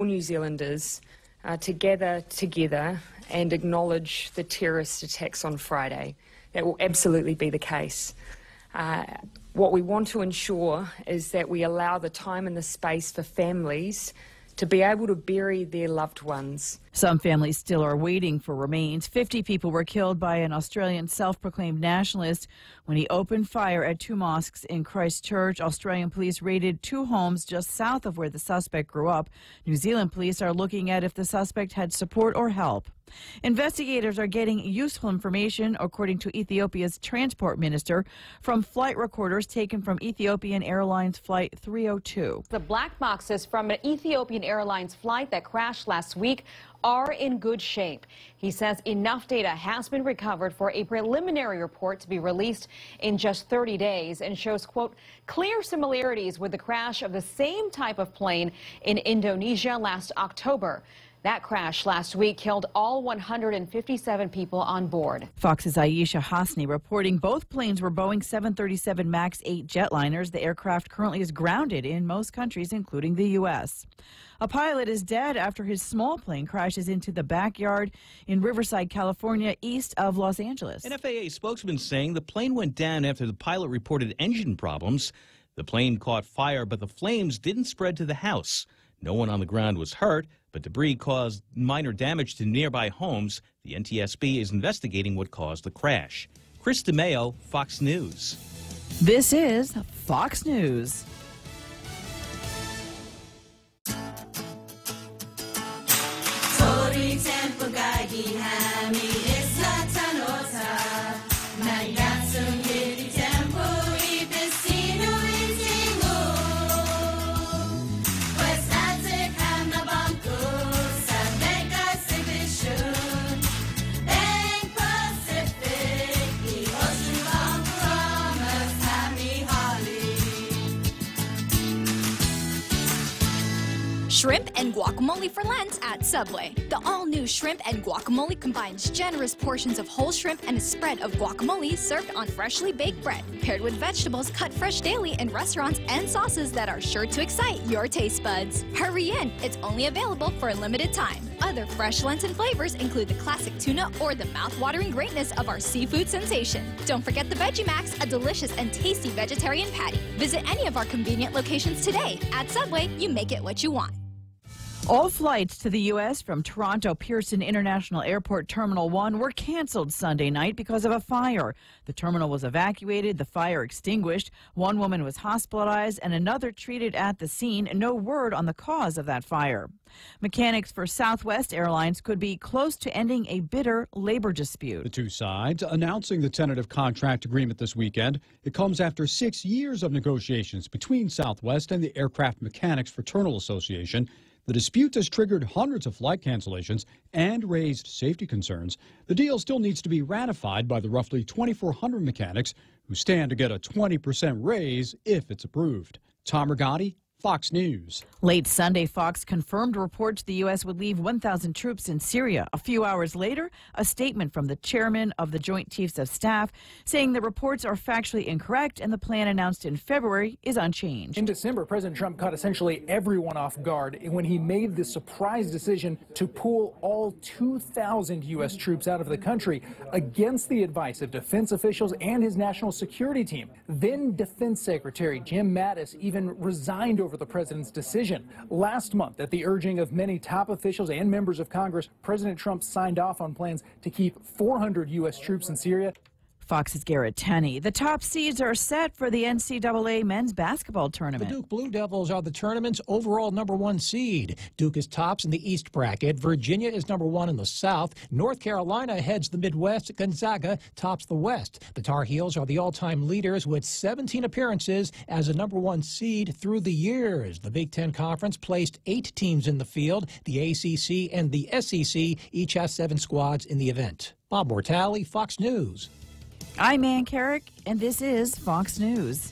New Zealanders to gather together and acknowledge the terrorist attacks on Friday. That will absolutely be the case. What we want to ensure is that we allow the time and the space for families to be able to bury their loved ones. Some families still are waiting for remains. 50 people were killed by an Australian self-proclaimed nationalist when he opened fire at two mosques in Christchurch. Australian police raided two homes just south of where the suspect grew up. New Zealand police are looking at if the suspect had support or help. Investigators are getting useful information, according to Ethiopia's transport minister, from flight recorders taken from Ethiopian Airlines Flight 302. The black boxes from an Ethiopian Airlines flight that crashed last week are in good shape. He says enough data has been recovered for a preliminary report to be released in just 30 days and shows, quote, clear similarities with the crash of the same type of plane in Indonesia last October. That crash last week killed all 157 people on board. Fox's Aisha Hasni reporting both planes were Boeing 737 MAX 8 jetliners. The aircraft currently is grounded in most countries, including the U.S. A pilot is dead after his small plane crashes into the backyard in Riverside, California, east of Los Angeles. An FAA spokesman saying the plane went down after the pilot reported engine problems. The plane caught fire, but the flames didn't spread to the house. No one on the ground was hurt, but debris caused minor damage to nearby homes. The NTSB is investigating what caused the crash. Chris DeMeo, Fox News. This is Fox News. Shrimp and guacamole for Lent at Subway. The all-new shrimp and guacamole combines generous portions of whole shrimp and a spread of guacamole served on freshly baked bread, paired with vegetables cut fresh daily in restaurants and sauces that are sure to excite your taste buds. Hurry in, it's only available for a limited time. Other fresh Lenten flavors include the classic tuna or the mouth-watering greatness of our seafood sensation. Don't forget the Veggie Max, a delicious and tasty vegetarian patty. Visit any of our convenient locations today. At Subway, you make it what you want. All flights to the U.S. from Toronto Pearson International Airport Terminal 1 were canceled Sunday night because of a fire. The terminal was evacuated, the fire extinguished. One woman was hospitalized and another treated at the scene. No word on the cause of that fire. Mechanics for Southwest Airlines could be close to ending a bitter labor dispute. The two sides announcing the tentative contract agreement this weekend. It comes after 6 years of negotiations between Southwest and the Aircraft Mechanics Fraternal Association. The dispute has triggered hundreds of flight cancellations and raised safety concerns. The deal still needs to be ratified by the roughly 2,400 mechanics who stand to get a 20% raise if it's approved. Tom Rigotti, Fox News. Late Sunday, Fox confirmed reports the U.S. would leave 1,000 troops in Syria. A few hours later, a statement from the chairman of the Joint Chiefs of Staff saying the reports are factually incorrect and the plan announced in February is unchanged. In December, President Trump caught essentially everyone off guard when he made the surprise decision to pull all 2,000 U.S. troops out of the country against the advice of defense officials and his national security team. Then Defense Secretary Jim Mattis even resigned over the president's decision. Last month, at the urging of many top officials and members of Congress, President Trump signed off on plans to keep 400 U.S. troops in Syria. Fox's Garrett Tenney. The top seeds are set for the NCAA men's basketball tournament. The Duke Blue Devils are the tournament's overall #1 seed. Duke is tops in the East bracket. Virginia is #1 in the South. North Carolina heads the Midwest. Gonzaga tops the West. The Tar Heels are the all-time leaders with 17 appearances as a #1 seed through the years. The Big Ten Conference placed 8 teams in the field. The ACC and the SEC each have 7 squads in the event. Bob Mortale, Fox News. I'm Ann Carrick, and this is Fox News.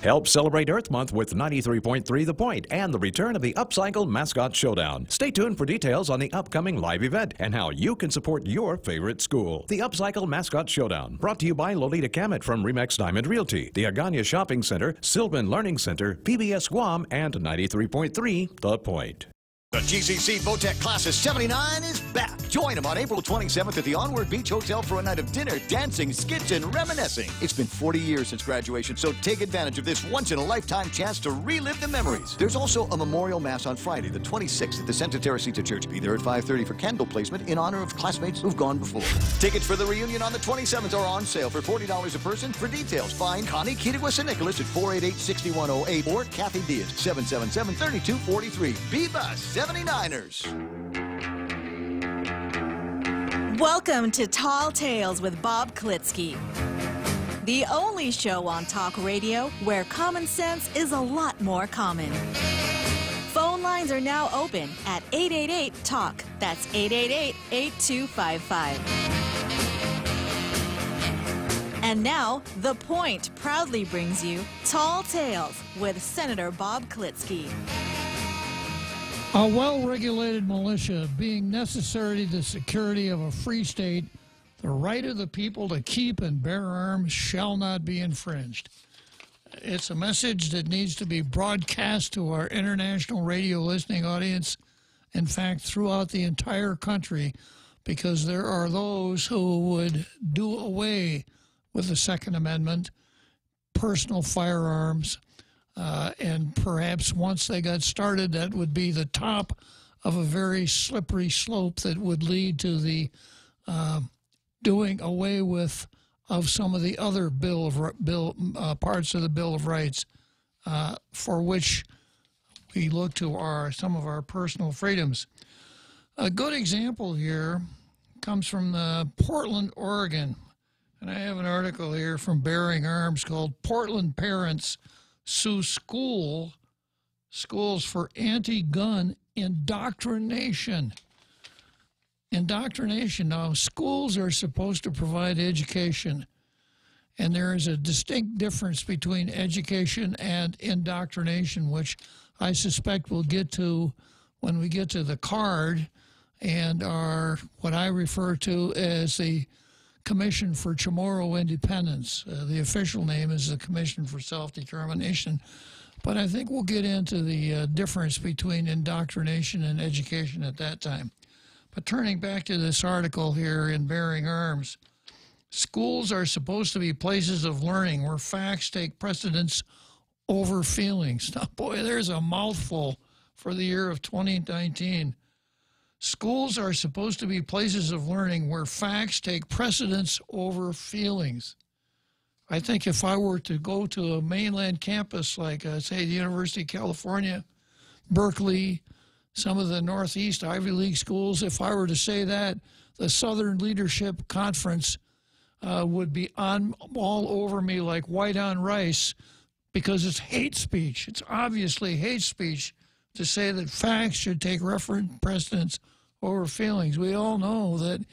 Help celebrate Earth Month with 93.3 The Point and the return of the Upcycled Mascot Showdown. Stay tuned for details on the upcoming live event and how you can support your favorite school. The Upcycled Mascot Showdown, brought to you by Lolita Kamet from Remax Diamond Realty, the Agana Shopping Center, Sylvan Learning Center, PBS Guam, and 93.3 The Point. The GCC Votech Class of 79 is back. Join them on April 27th at the Onward Beach Hotel for a night of dinner, dancing, skits, and reminiscing. It's been 40 years since graduation, so take advantage of this once-in-a-lifetime chance to relive the memories. There's also a memorial mass on Friday, the 26th, at the Santa Teresita Church. Be there at 5:30 for candle placement in honor of classmates who've gone before. Tickets for the reunion on the 27th are on sale for $40 a person. For details, find Connie Kittigwas and Nicholas at 488-6108 or Kathy Diaz, 777-3243. Bebus 79ers. Welcome to Tall Tales with Bob Klitzkie, the only show on talk radio where common sense is a lot more common. Phone lines are now open at 888-TALK. That's 888-8255. And now, The Point proudly brings you Tall Tales with Senator Bob Klitzkie. A well-regulated militia being necessary to the security of a free state, the right of the people to keep and bear arms shall not be infringed. It's a message that needs to be broadcast to our international radio listening audience, in fact, throughout the entire country, because there are those who would do away with the Second Amendment, personal firearms, and perhaps once they got started, that would be the top of a very slippery slope that would lead to the doing away with of some of the other parts of the Bill of Rights, for which we look to some of our personal freedoms. A good example here comes from Portland, Oregon, and I have an article here from Bearing Arms called "Portland Parents Sue Schools for Anti-Gun Indoctrination." Indoctrination. Now, schools are supposed to provide education, and there is a distinct difference between education and indoctrination, which I suspect we'll get to when we get to the card and what I refer to as the Commission for Chamorro Independence. The official name is the Commission for Self-Determination, but I think we'll get into the difference between indoctrination and education at that time. But turning back to this article here in Bearing Arms, schools are supposed to be places of learning where facts take precedence over feelings. Now, boy, there's a mouthful for the year of 2019. Schools are supposed to be places of learning where facts take precedence over feelings. I think if I were to go to a mainland campus like, say, the University of California, Berkeley, some of the Northeast Ivy League schools, if I were to say that, the Southern Leadership Conference would be all over me like white on rice, because it's hate speech. It's obviously hate speech to say that facts should take precedence over feelings. We all know that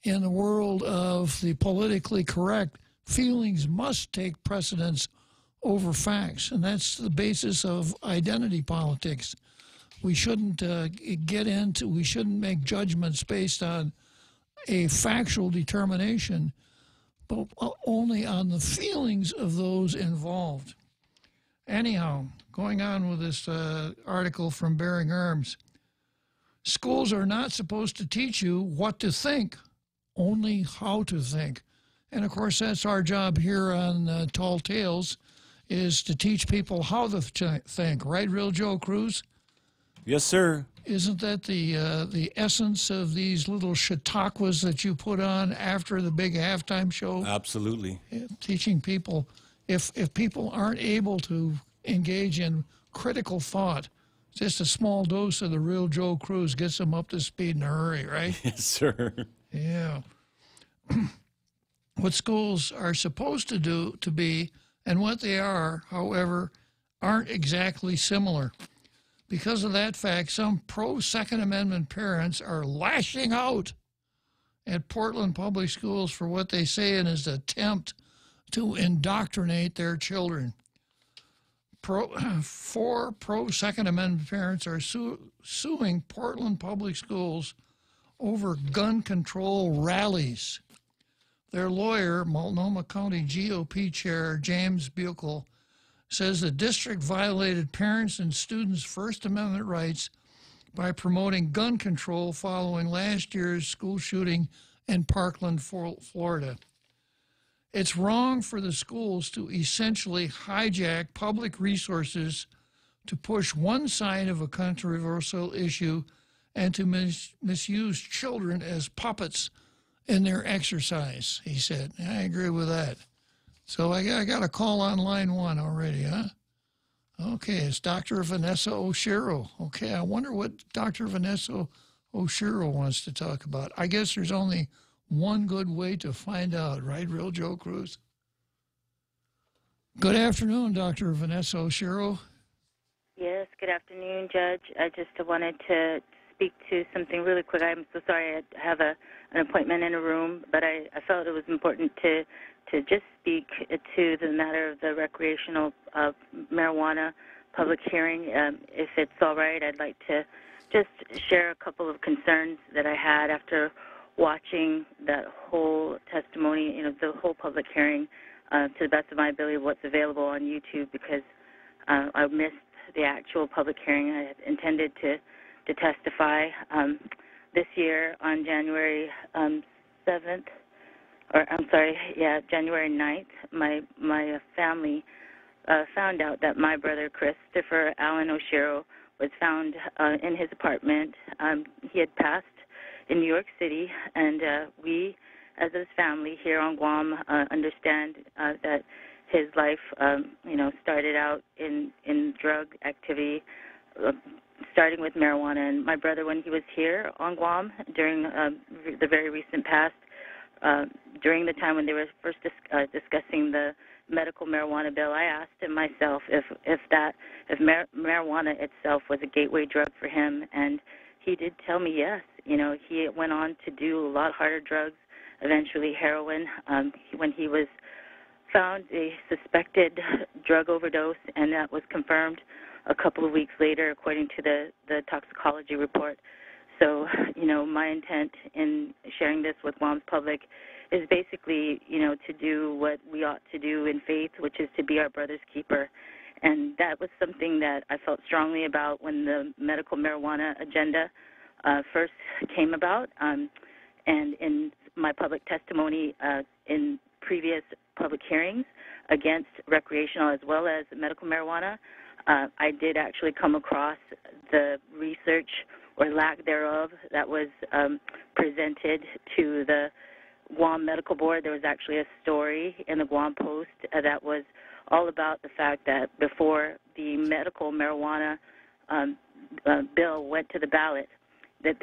in the world of the politically correct, feelings must take precedence over facts, and that's the basis of identity politics. We shouldn't we shouldn't make judgments based on a factual determination, but only on the feelings of those involved. Anyhow, going on with this article from Bearing Arms, schools are not supposed to teach you what to think, only how to think. And of course, that's our job here on Tall Tales, is to teach people how to think. Right, Real Joe Cruz? Yes, sir. Isn't that the essence of these little chautauquas that you put on after the big halftime show? Absolutely. Teaching people, if people aren't able to engage in critical thought, just a small dose of the Real Joe Cruz gets them up to speed in a hurry, right? Yes, sir. Yeah. What schools are supposed to be, and what they are, however, aren't exactly similar. Because of that fact, some pro-Second Amendment parents are lashing out at Portland Public Schools for what they say is an attempt to indoctrinate their children. four pro-Second Amendment parents are suing Portland Public Schools over gun control rallies. Their lawyer, Multnomah County GOP Chair James Buechel, says the district violated parents' and students' First Amendment rights by promoting gun control following last year's school shooting in Parkland, Florida. It's wrong for the schools to essentially hijack public resources to push one side of a controversial issue and to misuse children as puppets in their exercise, he said. I agree with that. So I got a call on line one already, huh? Okay, it's Dr. Vanessa Oshiro. Okay, I wonder what Dr. Vanessa Oshiro wants to talk about. I guess there's only one good way to find out, right, Real Joe Cruz? Good afternoon, Dr. Vanessa Oshiro. Yes, good afternoon, Judge. I just wanted to speak to something really quick. I'm so sorry I have an appointment in a room, but I felt it was important to just speak to the matter of the recreational marijuana public hearing. If it's all right, I'd like to just share a couple of concerns that I had after watching that whole testimony, the whole public hearing, to the best of my ability, what's available on YouTube, because I missed the actual public hearing. I had intended to testify this year on January 7th. January 9th, my family found out that my brother Christopher Allen Oshiro was found in his apartment. He had passed in New York City, and we, as his family here on Guam, understand that his life, started out in drug activity, starting with marijuana. And my brother, when he was here on Guam during the very recent past, during the time when they were first discussing the medical marijuana bill, I asked him myself if marijuana itself was a gateway drug for him, and he did tell me yes. He went on to do a lot harder drugs, eventually heroin. When he was found a suspected drug overdose, and that was confirmed a couple of weeks later, according to the toxicology report. So, my intent in sharing this with Guam's public is basically, to do what we ought to do in faith, which is to be our brother's keeper. And that was something that I felt strongly about when the medical marijuana agenda first came about. And in my public testimony in previous public hearings against recreational as well as medical marijuana, I did actually come across the research or lack thereof that was presented to the Guam Medical Board. There was actually a story in the Guam Post that was all about the fact that before the medical marijuana bill went to the ballot, that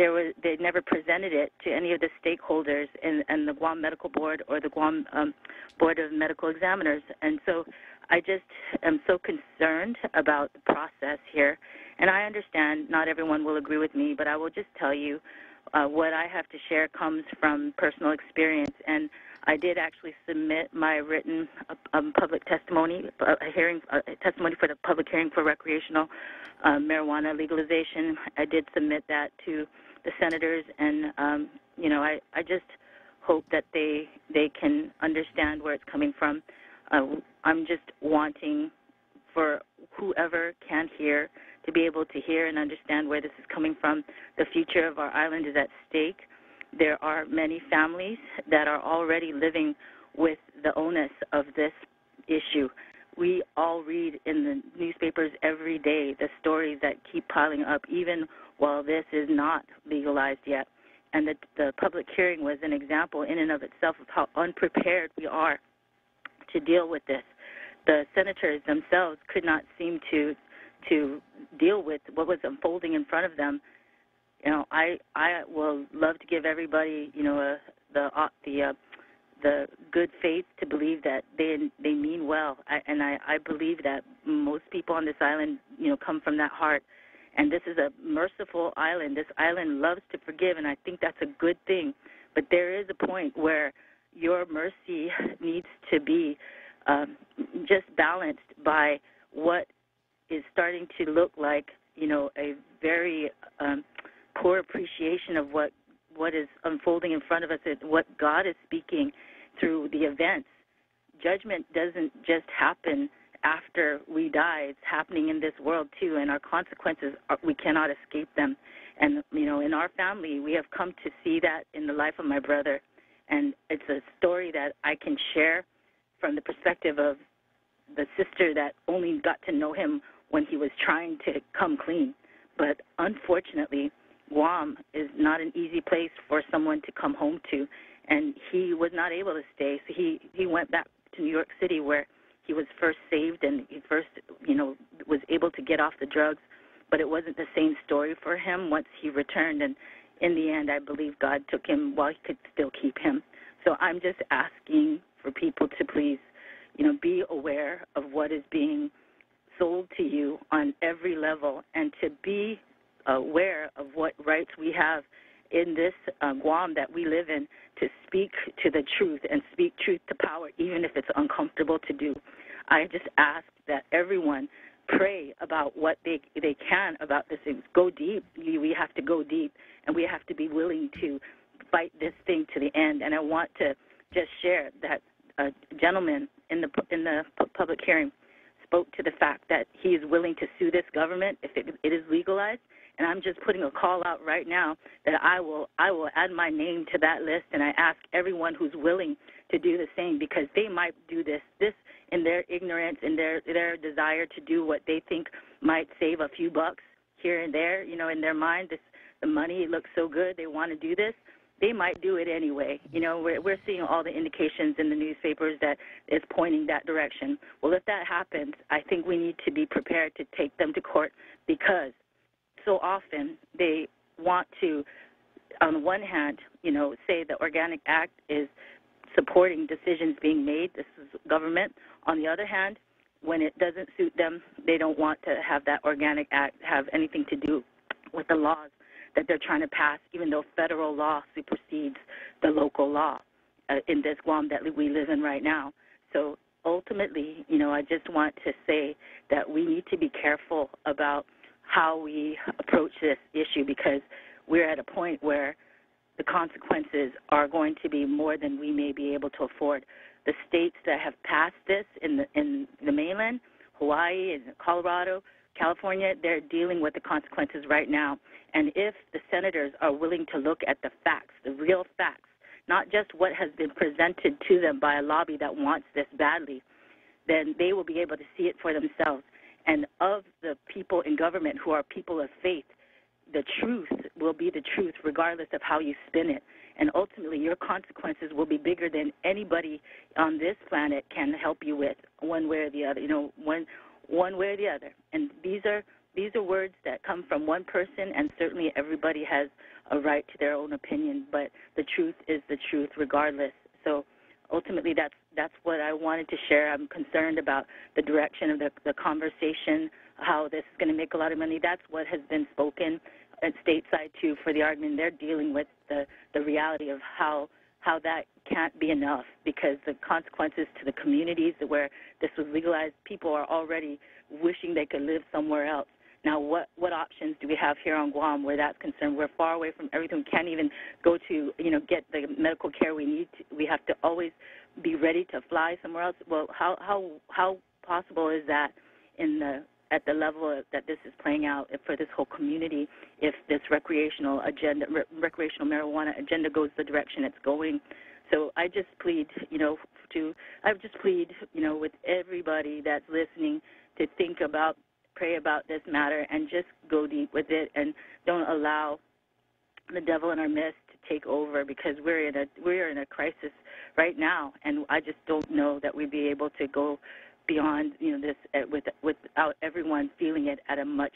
they never presented it to any of the stakeholders in the Guam Medical Board or the Guam Board of Medical Examiners. And so I just am so concerned about the process here. And I understand not everyone will agree with me, but I will just tell you what I have to share comes from personal experience. And I did actually submit my written public testimony, testimony for the public hearing for recreational marijuana legalization. I did submit that to the senators, and I just hope that they can understand where it's coming from. I'm just wanting for whoever can hear to be able to hear and understand where this is coming from. The future of our island is at stake. There are many families that are already living with the onus of this issue. We all read in the newspapers every day the stories that keep piling up, even while this is not legalized yet. And the public hearing was an example in and of itself of how unprepared we are to deal with this. The senators themselves could not seem to deal with what was unfolding in front of them. I will love to give everybody, the good faith to believe that they mean well. I believe that most people on this island, come from that heart. And this is a merciful island. This island loves to forgive, and I think that's a good thing. But there is a point where your mercy needs to be just balanced by what is starting to look like, a very poor appreciation of what is unfolding in front of us, and what God is speaking through the events. Judgment doesn't just happen after we die. It's happening in this world too, and our consequences, we cannot escape them. And, in our family, we have come to see that in the life of my brother. And it's a story that I can share from the perspective of the sister that only got to know him when he was trying to come clean. But unfortunately, Guam is not an easy place for someone to come home to, and he was not able to stay. So he went back to New York City, where he was first saved and he first, was able to get off the drugs. But it wasn't the same story for him once he returned. And in the end, I believe God took him while he could still keep him. So I'm just asking for people to please, be aware of what is being sold to you on every level, and to be aware of what rights we have in this Guam that we live in, to speak to the truth and speak truth to power, even if it's uncomfortable to do. I just ask that everyone pray about what they can about this thing. Go deep. We have to go deep, and we have to be willing to fight this thing to the end. And I want to just share that a gentleman in the public hearing spoke to the fact that he is willing to sue this government if it is legalized. And I'm just putting a call out right now that I will add my name to that list, and I ask everyone who's willing to do the same, because they might do this in their ignorance, in their desire to do what they think might save a few bucks here and there, in their mind. The money looks so good, they want to do this. They might do it anyway. We're seeing all the indications in the newspapers that it's pointing that direction. Well, if that happens, I think we need to be prepared to take them to court, because so often they want to, on the one hand, say the Organic Act is supporting decisions being made. This is government. On the other hand, when it doesn't suit them, they don't want to have that Organic Act have anything to do with the laws that they're trying to pass, even though federal law supersedes the local law in this Guam that we live in right now. So ultimately, I just want to say that we need to be careful about how we approach this issue, because we're at a point where the consequences are going to be more than we may be able to afford. The states that have passed this in the mainland, Hawaii and Colorado, California, they're dealing with the consequences right now. And if the senators are willing to look at the facts, the real facts, not just what has been presented to them by a lobby that wants this badly, then they will be able to see it for themselves. And of the people in government who are people of faith, the truth will be the truth regardless of how you spin it. And ultimately, your consequences will be bigger than anybody on this planet can help you with, one way or the other, one way or the other. And these are words that come from one person, and certainly everybody has a right to their own opinion, but the truth is the truth regardless. So ultimately, that's what I wanted to share. I'm concerned about the direction of the conversation, how this is going to make a lot of money. That's what has been spoken at stateside, too, for the argument. They're dealing with the reality of how that can't be enough, because the consequences to the communities where this was legalized, people are already wishing they could live somewhere else. Now, what options do we have here on Guam where that's concerned? We're far away from everything. We can't even go to, get the medical care we need. We have to always be ready to fly somewhere else. Well, how possible is that at the level that this is playing out for this whole community, if this recreational marijuana agenda goes the direction it's going? So I just plead, with everybody that's listening to pray about this matter and just go deep with it, and don't allow the devil in our midst to take over, because we're in a crisis right now, and I just don't know that we'd be able to go beyond this without everyone feeling it at a much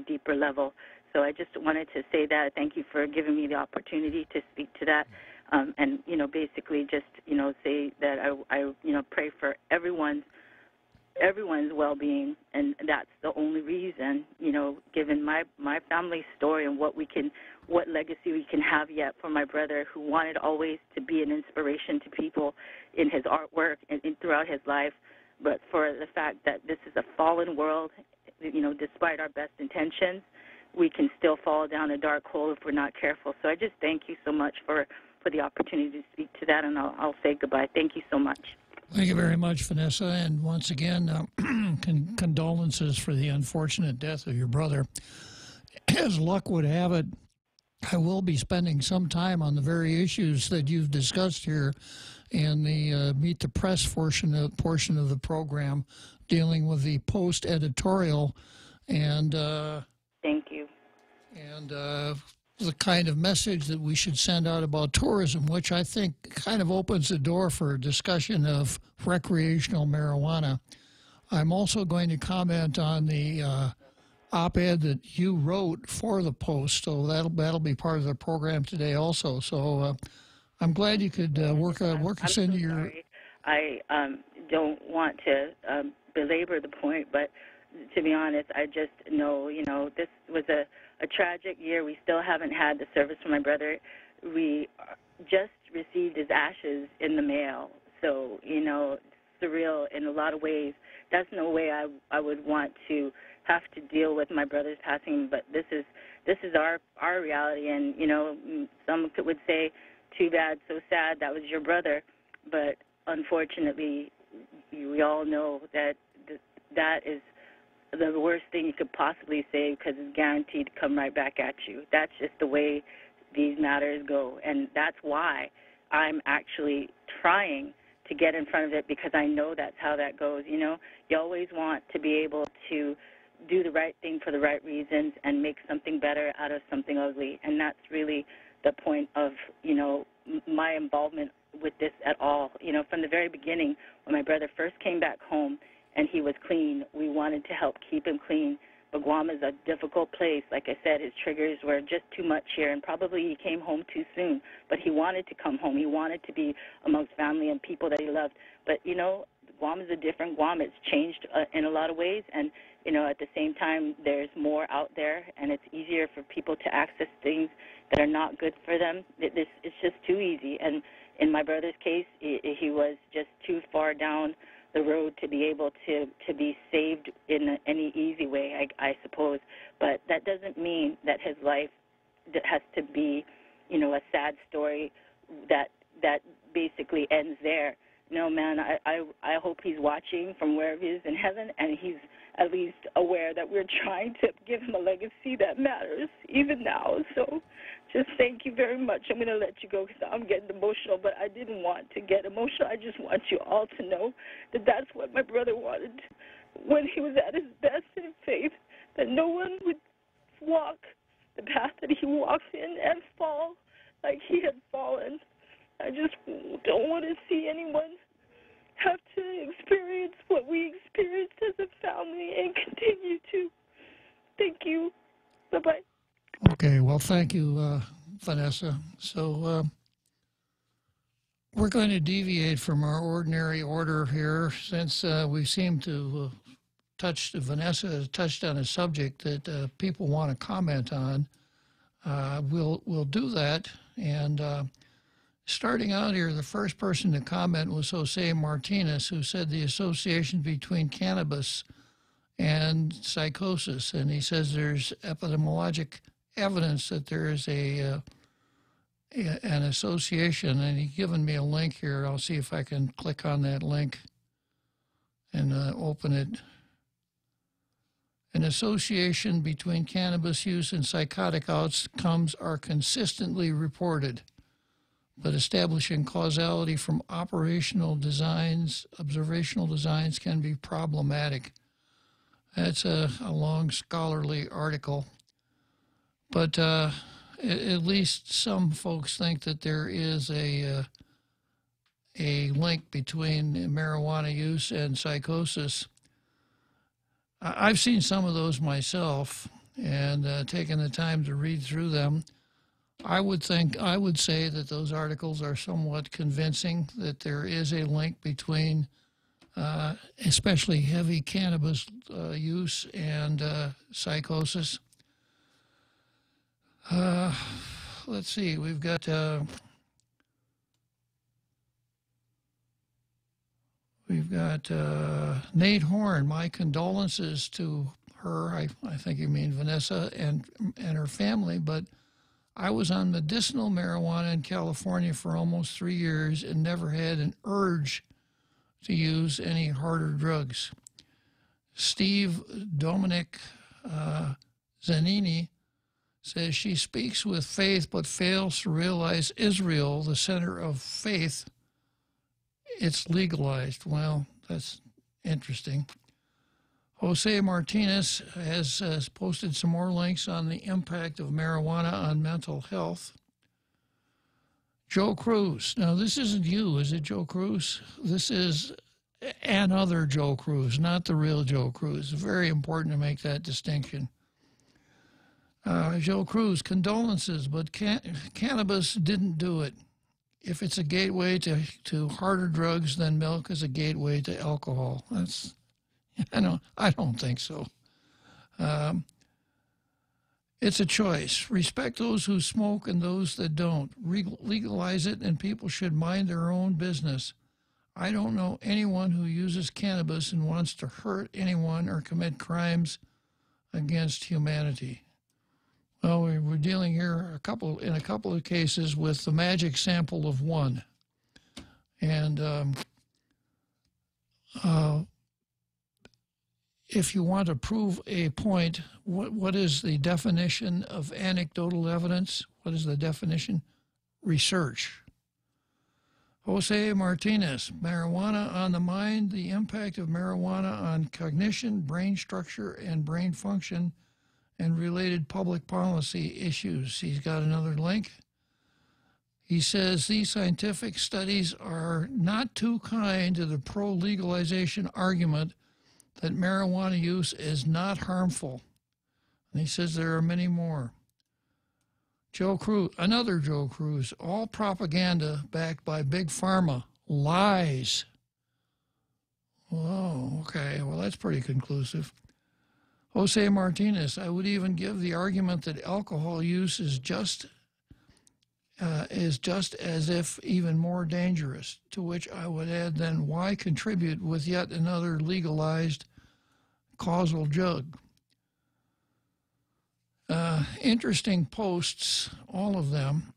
deeper level. So I just wanted to say that. Thank you for giving me the opportunity to speak to that, and basically just say that I pray for everyone's well-being, and that's the only reason, given my family's story and what legacy we can have yet for my brother, who wanted always to be an inspiration to people in his artwork and throughout his life. But for the fact that this is a fallen world, despite our best intentions, we can still fall down a dark hole if we're not careful. So I just thank you so much for the opportunity to speak to that, and I'll say goodbye. Thank you so much. Thank you very much, Vanessa. And once again, condolences for the unfortunate death of your brother. As luck would have it, I will be spending some time on the very issues that you've discussed here in the Meet the Press portion of the program, dealing with the Post editorial and thank you. And the kind of message that we should send out about tourism, which I think kind of opens the door for a discussion of recreational marijuana. I'm also going to comment on the op-ed that you wrote for the Post, so that'll be part of the program today also. So I'm glad you could work us into your. Sorry. I don't want to belabor the point, but to be honest, I just know, this was a tragic year. We still haven't had the service for my brother. We just received his ashes in the mail, so surreal in a lot of ways. That's no way I would want to have to deal with my brother's passing, but this is our reality, and some would say, too bad, so sad, that was your brother, but unfortunately we all know that that is the worst thing you could possibly say, because it's guaranteed to come right back at you. That's just the way these matters go, and that's why I'm actually trying to get in front of it, because I know that's how that goes. You always want to be able to do the right thing for the right reasons and make something better out of something ugly, and that's really the point of, my involvement with this at all. From the very beginning, when my brother first came back home and he was clean, we wanted to help keep him clean. But Guam is a difficult place. Like I said, his triggers were just too much here, and probably he came home too soon. But he wanted to come home. He wanted to be amongst family and people that he loved. But, Guam is a different Guam. It's changed in a lot of ways, and, at the same time, there's more out there, and it's easier for people to access things that are not good for them. It's just too easy. And in my brother's case, he was just too far down the road to be able to be saved in any easy way, I suppose. But that doesn't mean that his life has to be, a sad story that basically ends there. No, man, I hope he's watching from wherever he is in heaven, and he's at least aware that we're trying to give him a legacy that matters, even now. So just thank you very much. I'm going to let you go because I'm getting emotional, but I didn't want to get emotional. I just want you all to know that that's what my brother wanted when he was at his best in faith, that no one would walk the path that he walked in and fall like he had fallen. I just don't want to see anyone have to experience what we experienced as a family and continue to. Thank you. Bye-bye. Okay, well, thank you, Vanessa. So we're going to deviate from our ordinary order here, since we seem to Vanessa touched on a subject that people want to comment on. We'll do that, and starting out here, the first person to comment was Jose Martinez, who said the association between cannabis and psychosis, and he says there's epidemiologic evidence that there is an association, and he's given me a link here. I'll see if I can click on that link and open it. An association between cannabis use and psychotic outcomes are consistently reported, but establishing causality from observational designs can be problematic. That's a long scholarly article, but at least some folks think that there is a link between marijuana use and psychosis. I've seen some of those myself, and taken the time to read through them. I would say that those articles are somewhat convincing, that there is a link between especially heavy cannabis use and psychosis. Let's see, we've got Nate Horn. My condolences to her, I think you mean Vanessa, and her family, but I was on medicinal marijuana in California for almost 3 years and never had an urge to use any harder drugs. Steve Dominic Zanini says she speaks with faith but fails to realize Israel, the center of faith, it's legalized. Well, that's interesting. Jose Martinez has posted some more links on the impact of marijuana on mental health. Joe Cruz. Now, this isn't you, is it, Joe Cruz? This is another Joe Cruz, not the real Joe Cruz. It's very important to make that distinction. Joe Cruz, condolences, but cannabis didn't do it. If it's a gateway to harder drugs, then milk is a gateway to alcohol. I don't think so. It's a choice. Respect those who smoke and those that don't. Legalize it, and people should mind their own business. I don't know anyone who uses cannabis and wants to hurt anyone or commit crimes against humanity. Well, we're dealing here in a couple of cases with the magic sample of one. And if you want to prove a point, what is the definition of anecdotal evidence? What is the definition? Research. Jose Martinez, marijuana on the mind, the impact of marijuana on cognition, brain structure, and brain function, and related public policy issues. He's got another link. He says these scientific studies are not too kind to the pro-legalization argument that marijuana use is not harmful. And he says there are many more. Joe Cruz, another Joe Cruz, all propaganda backed by Big Pharma, lies. Oh, okay, well, that's pretty conclusive. Jose Martinez, I would even give the argument that alcohol use is just as if even more dangerous, to which I would add then why contribute with yet another legalized causal drug? Interesting posts, all of them,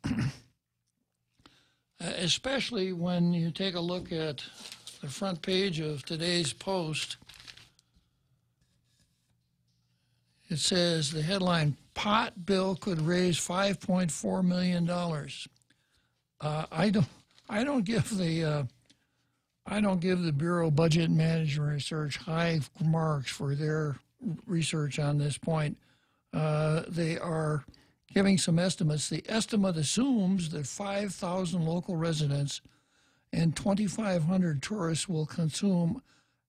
especially when you take a look at the front page of today's Post. It says the headline, pot bill could raise $5.4 million. I don't give the Bureau of Budget and Management Research high marks for their research on this point. They are giving some estimates. The estimate assumes that 5,000 local residents and 2,500 tourists will consume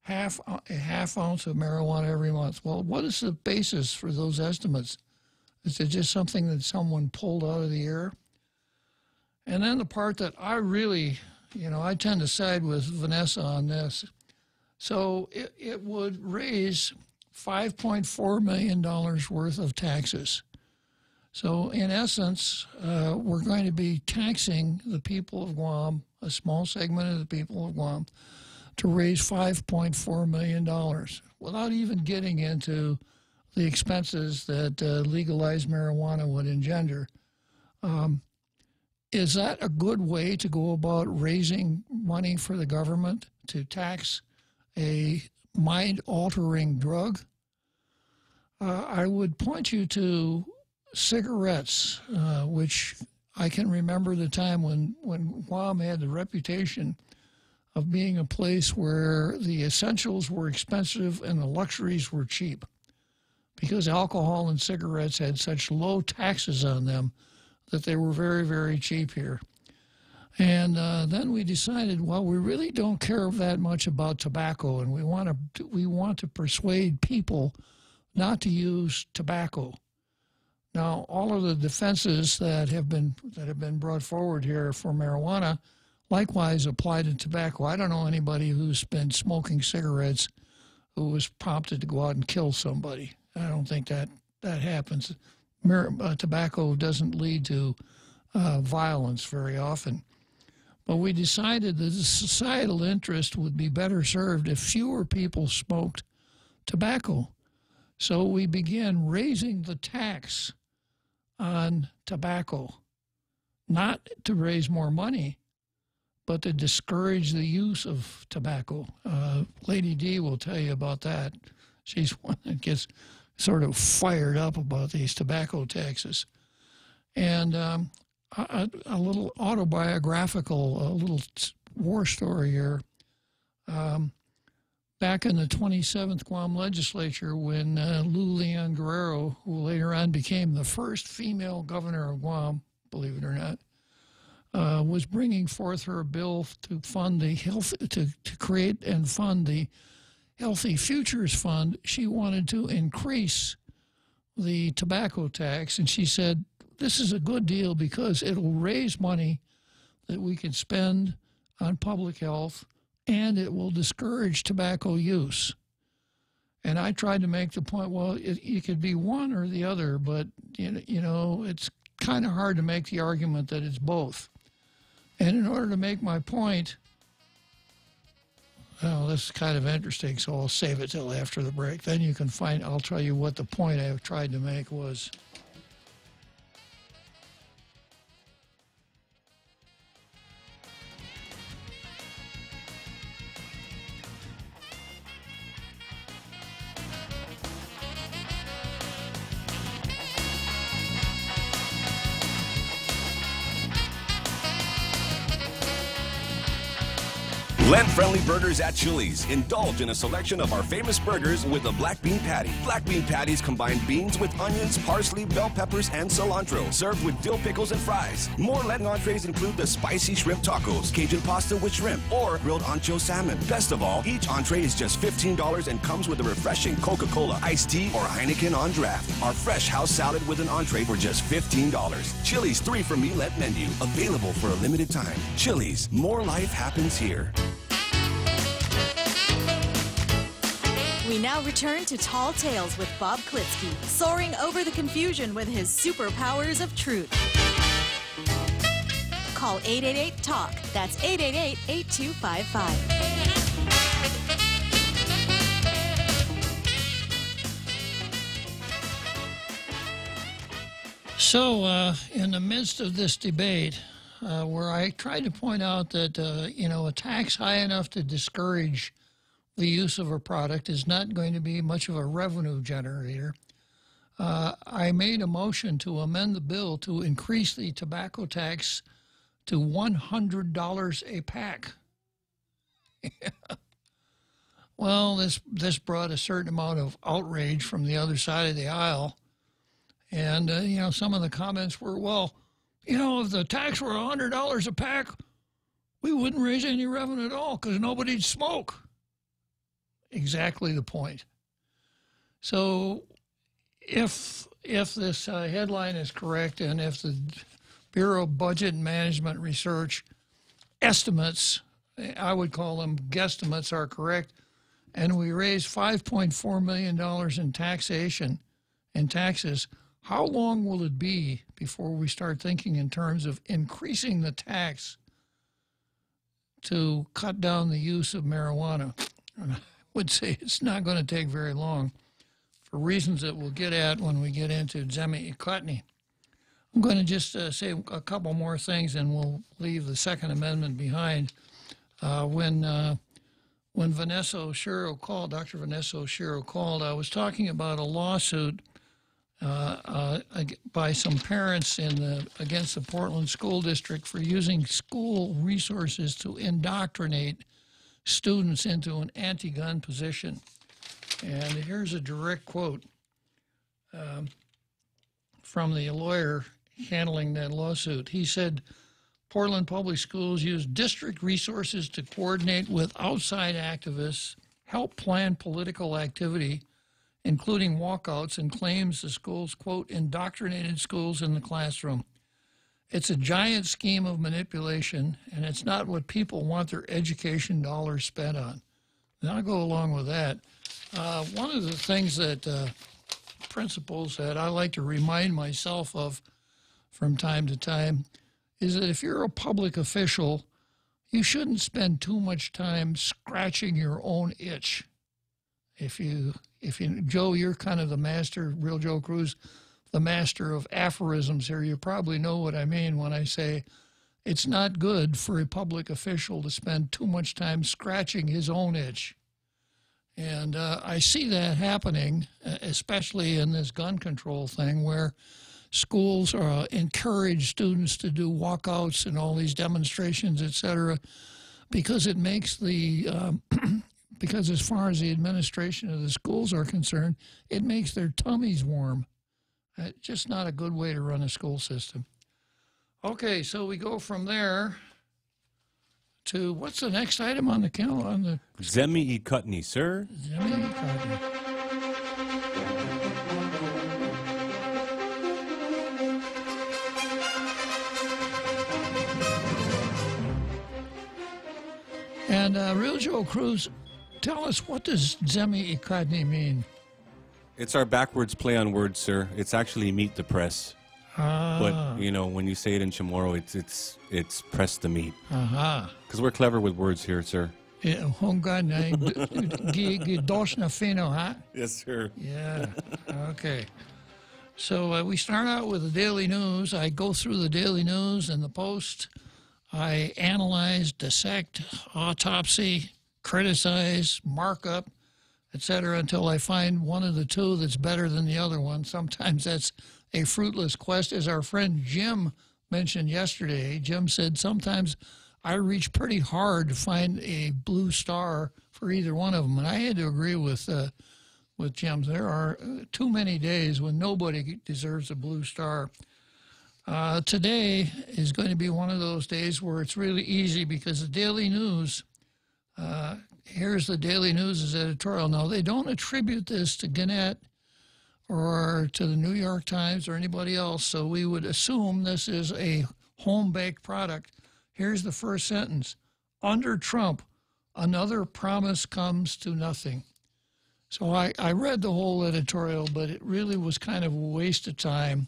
a half ounce of marijuana every month. Well, what is the basis for those estimates? Is it just something that someone pulled out of the air? And then the part that I really, I tend to side with Vanessa on this. So it would raise $5.4 million worth of taxes. So in essence, we're going to be taxing the people of Guam, a small segment of the people of Guam, to raise $5.4 million without even getting into the expenses that legalized marijuana would engender. Is that a good way to go about raising money for the government to tax a mind-altering drug? I would point you to cigarettes, which I can remember the time when Guam had the reputation of being a place where the essentials were expensive and the luxuries were cheap, because alcohol and cigarettes had such low taxes on them that they were very, very cheap here. And then we decided, well, we really don't care that much about tobacco, and we want to persuade people not to use tobacco. Now, all of the defenses that have been brought forward here for marijuana likewise apply to tobacco. I don't know anybody who's been smoking cigarettes who was prompted to go out and kill somebody. I don't think that happens. Tobacco doesn't lead to violence very often. But we decided that the societal interest would be better served if fewer people smoked tobacco. So we began raising the tax on tobacco, not to raise more money, but to discourage the use of tobacco. Lady D will tell you about that. She's one that gets sort of fired up about these tobacco taxes. And a little autobiographical, a little war story here. Back in the 27th Guam legislature, when Lou Leon Guerrero, who later on became the first female governor of Guam, believe it or not, was bringing forth her bill to fund the to create and fund the Healthy Futures Fund, she wanted to increase the tobacco tax, and she said, this is a good deal because it'll raise money that we can spend on public health, and it will discourage tobacco use. And I tried to make the point, well, it could be one or the other, but, you know, it's kind of hard to make the argument that it's both. And in order to make my point, well, this is kind of interesting, so I'll save it till after the break. Then you can find, I'll tell you what the point I tried to make was. Lent-friendly burgers at Chili's. Indulge in a selection of our famous burgers with a black bean patty. Black bean patties combine beans with onions, parsley, bell peppers, and cilantro. Served with dill pickles and fries. More Lenten entrees include the spicy shrimp tacos, Cajun pasta with shrimp, or grilled ancho salmon. Best of all, each entree is just $15 and comes with a refreshing Coca-Cola, iced tea, or Heineken on draft. Our fresh house salad with an entree for just $15. Chili's 3 for Me Lent menu. Available for a limited time. Chili's. More life happens here. We now return to Tall Tales with Bob Klitzkie, soaring over the confusion with his superpowers of truth. Call 888-TALK. That's 888-8255. So, in the midst of this debate, where I tried to point out that, you know, a tax high enough to discourage the use of a product is not going to be much of a revenue generator, I made a motion to amend the bill to increase the tobacco tax to $100 a pack. Well, this brought a certain amount of outrage from the other side of the aisle. And, you know, some of the comments were, well, you know, if the tax were $100 a pack, we wouldn't raise any revenue at all because nobody'd smoke. Exactly the point. So if this headline is correct, and if the Bureau of Budget and Management Research estimates, I would call them guesstimates, are correct, and we raise $5.4 million in taxation and taxes, how long will it be before we start thinking in terms of increasing the tax to cut down the use of marijuana? Would say it's not going to take very long for reasons that we'll get at when we get into Zemi Ikotny. I'm going to just say a couple more things and we'll leave the Second Amendment behind. When Vanessa Oshiro called, Dr. Vanessa Oshiro called, I was talking about a lawsuit by some parents against the Portland School District for using school resources to indoctrinate students into an anti-gun position. And here's a direct quote from the lawyer handling that lawsuit. He said, Portland Public Schools use district resources to coordinate with outside activists, help plan political activity, including walkouts, and claims the schools, quote, indoctrinated schools in the classroom. It's a giant scheme of manipulation, and it's not what people want their education dollars spent on. And I'll go along with that. One of the things that principles that I like to remind myself of from time to time is that if you're a public official, you shouldn't spend too much time scratching your own itch. If you Joe, you're kind of the master, real Joe Cruz, the master of aphorisms here. You probably know what I mean when I say it's not good for a public official to spend too much time scratching his own itch. And I see that happening, especially in this gun control thing, where schools encourage students to do walkouts and all these demonstrations, et cetera, because it makes because as far as the administration of the schools are concerned, it makes their tummies warm. Just not a good way to run a school system. Okay, so we go from there to what's the next item on the calendar? Zemi Ikutni, sir. Zemi Ikutni. And Real Joe Cruz, tell us, what does Zemi Ikutni mean? It's our backwards play on words, sir. It's actually meat the press. But, you know, when you say it in Chamorro, it's press the meat. Because we're clever with words here, sir. Yes, sir. Yeah, okay. So we start out with the Daily News. I go through the Daily News and the Post. I analyze, dissect, autopsy, criticize, markup, etc., until I find one of the two that's better than the other one. Sometimes that's a fruitless quest. As our friend Jim mentioned yesterday, Jim said sometimes I reach pretty hard to find a blue star for either one of them, and I had to agree with Jim. There are too many days when nobody deserves a blue star. Today is going to be one of those days where it's really easy because the Daily News, here's the Daily News' editorial. Now, they don't attribute this to Gannett or to the New York Times or anybody else, so we would assume this is a home-baked product. Here's the first sentence. Under Trump, another promise comes to nothing. So I read the whole editorial, but it really was kind of a waste of time,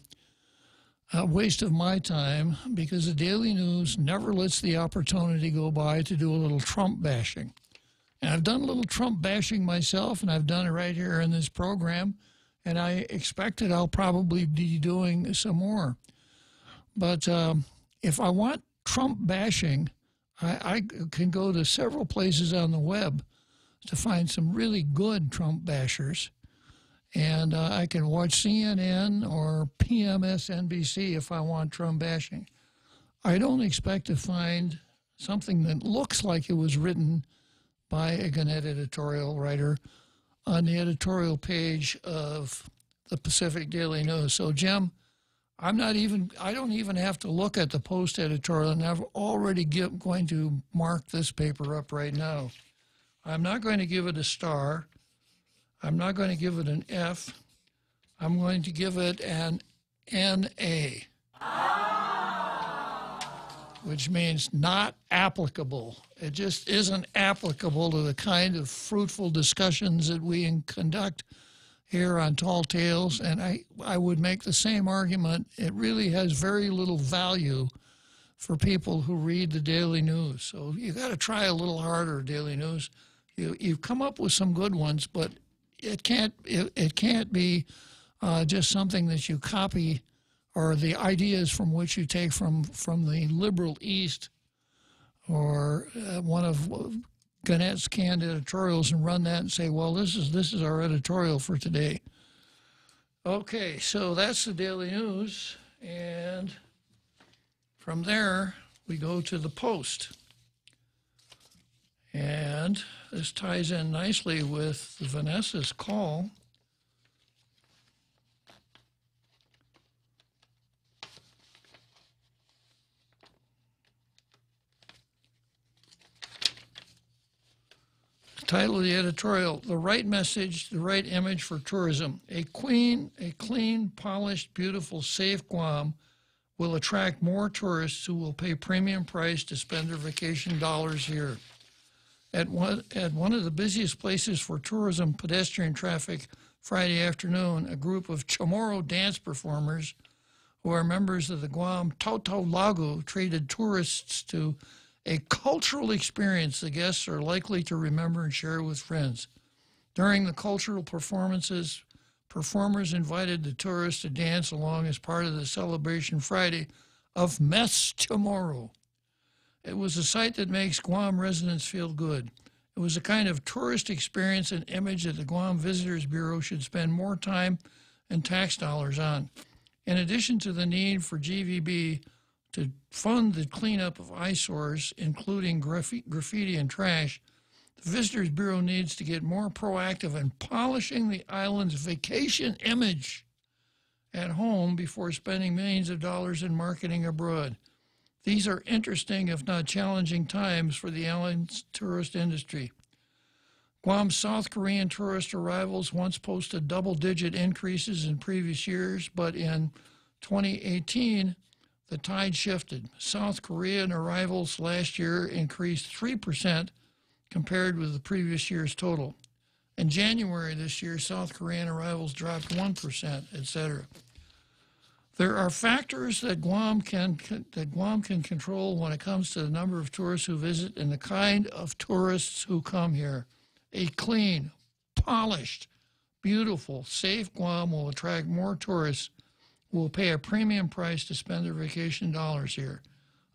a waste of my time, because the Daily News never lets the opportunity go by to do a little Trump bashing. And I've done a little Trump bashing myself, and I've done it right here in this program, and I expect that I'll probably be doing some more. But if I want Trump bashing, I can go to several places on the web to find some really good Trump bashers. And I can watch CNN or PMSNBC if I want Trump bashing. I don't expect to find something that looks like it was written by a Gannett editorial writer on the editorial page of the Pacific Daily News. So, Jim, I don't even have to look at the Post editorial, and I'm already going to mark this paper up right now. I'm not going to give it a star. I'm not going to give it an F. I'm going to give it an NA, which means not applicable. It just isn't applicable to the kind of fruitful discussions that we conduct here on Tall Tales, and I would make the same argument. It really has very little value for people who read the Daily News. So you got to try a little harder, Daily News. You've come up with some good ones, but it can't be just something that you copy, or the ideas from which you take from the liberal East or one of Gannett's canned editorials and run that and say, well, this is our editorial for today. Okay, so that's the Daily News, and from there we go to the Post. And this ties in nicely with Vanessa's call. The title of the editorial, The Right Message, the Right Image for Tourism. A clean, polished, beautiful, safe Guam will attract more tourists who will pay premium price to spend their vacation dollars here. At one of the busiest places for tourism pedestrian traffic Friday afternoon, a group of Chamorro dance performers who are members of the Guam Tautau Lagu treated tourists to a cultural experience the guests are likely to remember and share with friends. During the cultural performances, performers invited the tourists to dance along as part of the celebration Friday of Mes Chamorro. It was a sight that makes Guam residents feel good. It was a kind of tourist experience and image that the Guam Visitors Bureau should spend more time and tax dollars on. In addition to the need for GVB to fund the cleanup of eyesores, including graffiti and trash, the Visitors Bureau needs to get more proactive in polishing the island's vacation image at home before spending millions of dollars in marketing abroad. These are interesting, if not challenging, times for the island's tourist industry. Guam's South Korean tourist arrivals once posted double-digit increases in previous years, but in 2018, the tide shifted. South Korean arrivals last year increased 3% compared with the previous year's total. In January this year, South Korean arrivals dropped 1%, etc. There are factors that Guam can control when it comes to the number of tourists who visit and the kind of tourists who come here. A clean, polished, beautiful, safe Guam will attract more tourists who will pay a premium price to spend their vacation dollars here.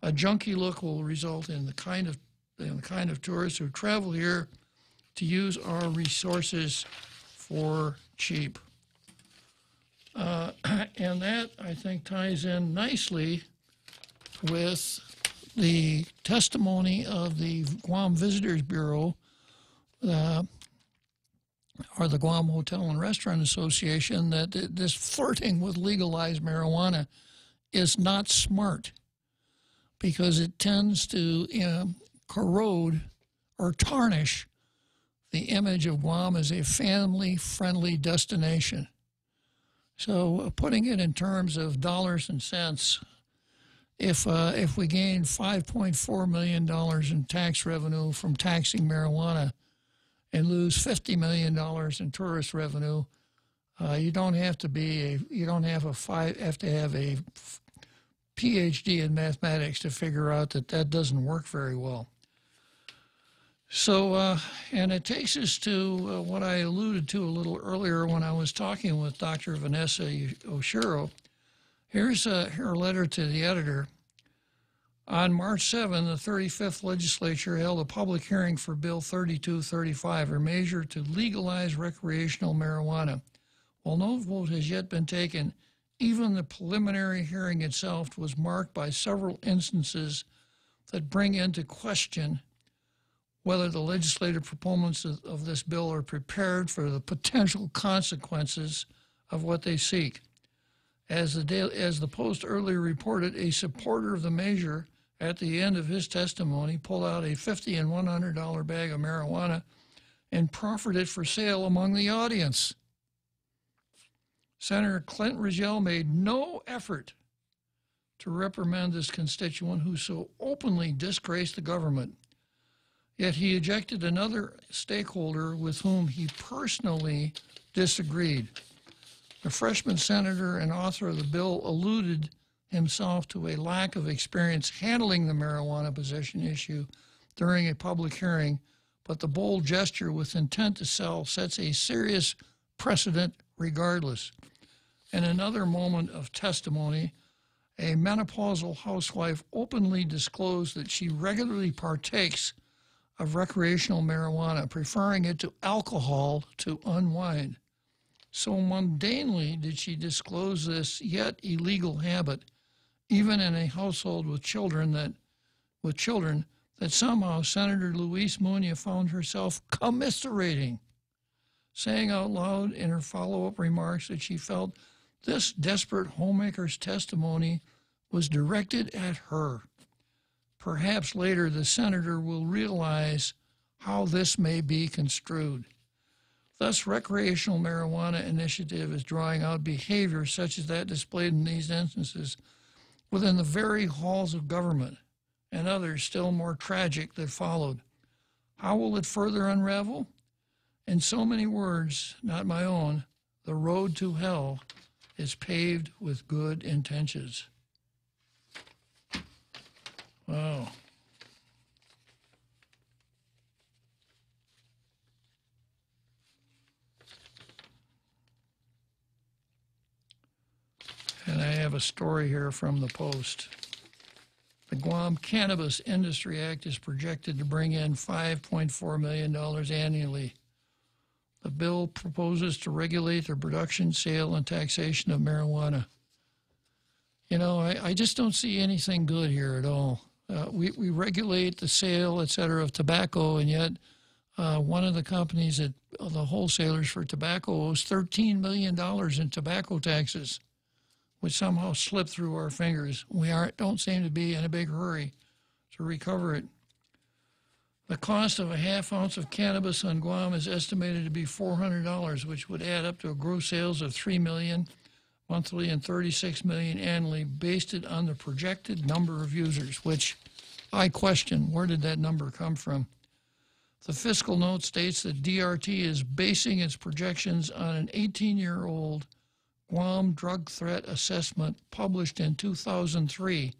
A junky look will result in the kind of tourists who travel here to use our resources for cheap. And that, I think, ties in nicely with the testimony of the Guam Visitors Bureau, or the Guam Hotel and Restaurant Association, that this flirting with legalized marijuana is not smart because it tends to corrode or tarnish the image of Guam as a family-friendly destination. So putting it in terms of dollars and cents, if we gain $5.4 million in tax revenue from taxing marijuana and lose $50 million in tourist revenue, you don't have to have a PhD in mathematics to figure out that doesn't work very well. So, and it takes us to what I alluded to a little earlier when I was talking with Dr. Vanessa Oshiro. Here's her letter to the editor. On March 7, the 35th legislature held a public hearing for Bill 3235, a measure to legalize recreational marijuana. While no vote has yet been taken, even the preliminary hearing itself was marked by several instances that bring into question whether the legislative proponents of this bill are prepared for the potential consequences of what they seek. As the Post earlier reported, a supporter of the measure at the end of his testimony pulled out a $50 and $100 bag of marijuana and proffered it for sale among the audience. Senator Clint Rizal made no effort to reprimand this constituent who so openly disgraced the government. Yet he ejected another stakeholder with whom he personally disagreed. The freshman senator and author of the bill alluded himself to a lack of experience handling the marijuana possession issue during a public hearing, but the bold gesture with intent to sell sets a serious precedent regardless. In another moment of testimony, a menopausal housewife openly disclosed that she regularly partakes of recreational marijuana, preferring it to alcohol to unwind. So mundanely did she disclose this yet illegal habit, even in a household with children, that somehow Senator Luis Muñoz found herself commiserating, saying out loud in her follow-up remarks that she felt this desperate homemaker's testimony was directed at her. Perhaps later the senator will realize how this may be construed. Thus, recreational marijuana initiative is drawing out behavior such as that displayed in these instances within the very halls of government, and others still more tragic that followed. How will it further unravel? In so many words, not my own, the road to hell is paved with good intentions. Wow. And I have a story here from the Post. The Guam Cannabis Industry Act is projected to bring in $5.4 million annually. The bill proposes to regulate the production, sale, and taxation of marijuana. You know, I just don't see anything good here at all. We regulate the sale, et cetera, of tobacco, and yet one of the companies, the wholesalers for tobacco, owes $13 million in tobacco taxes, which somehow slipped through our fingers. We don't seem to be in a big hurry to recover it. The cost of a half ounce of cannabis on Guam is estimated to be $400, which would add up to a gross sales of $3 million monthly and $36 million annually, based it on the projected number of users, which I question. Where did that number come from? The fiscal note states that DRT is basing its projections on an 18-year-old Guam drug threat assessment published in 2003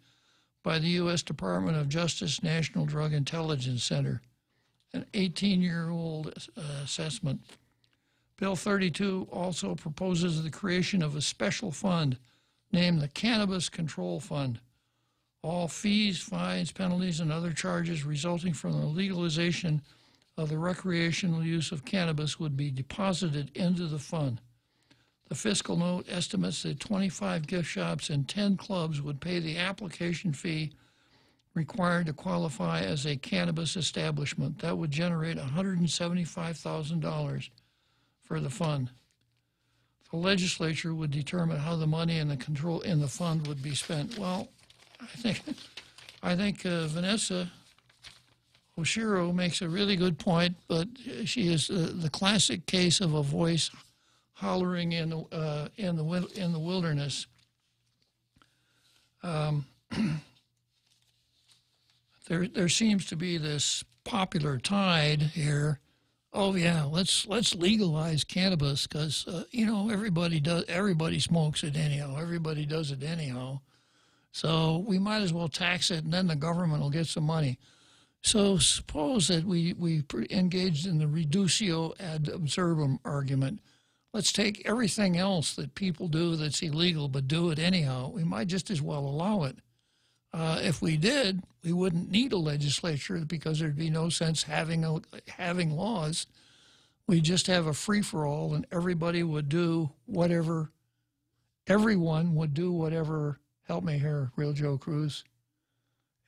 by the U.S. Department of Justice National Drug Intelligence Center, an 18-year-old assessment. Bill 32 also proposes the creation of a special fund named the Cannabis Control Fund. All fees, fines, penalties, and other charges resulting from the legalization of the recreational use of cannabis would be deposited into the fund. The fiscal note estimates that 25 gift shops and 10 clubs would pay the application fee required to qualify as a cannabis establishment. That would generate $175,000 for the fund. The legislature would determine how the money and the control in the fund would be spent. Well, I think Vanessa Oshiro makes a really good point, but she is the classic case of a voice hollering in the wilderness. There seems to be this popular tide here. Oh yeah, let's legalize cannabis because you know everybody smokes it anyhow. Everybody does it anyhow. So we might as well tax it, and then the government will get some money. So suppose that we engaged in the reductio ad absurdum argument. Let's take everything else that people do that's illegal, but do it anyhow. We might just as well allow it. If we did, we wouldn't need a legislature because there'd be no sense having laws. We just have a free-for-all, and everybody would do whatever. Everyone would do whatever. Help me here, Real Joe Cruz.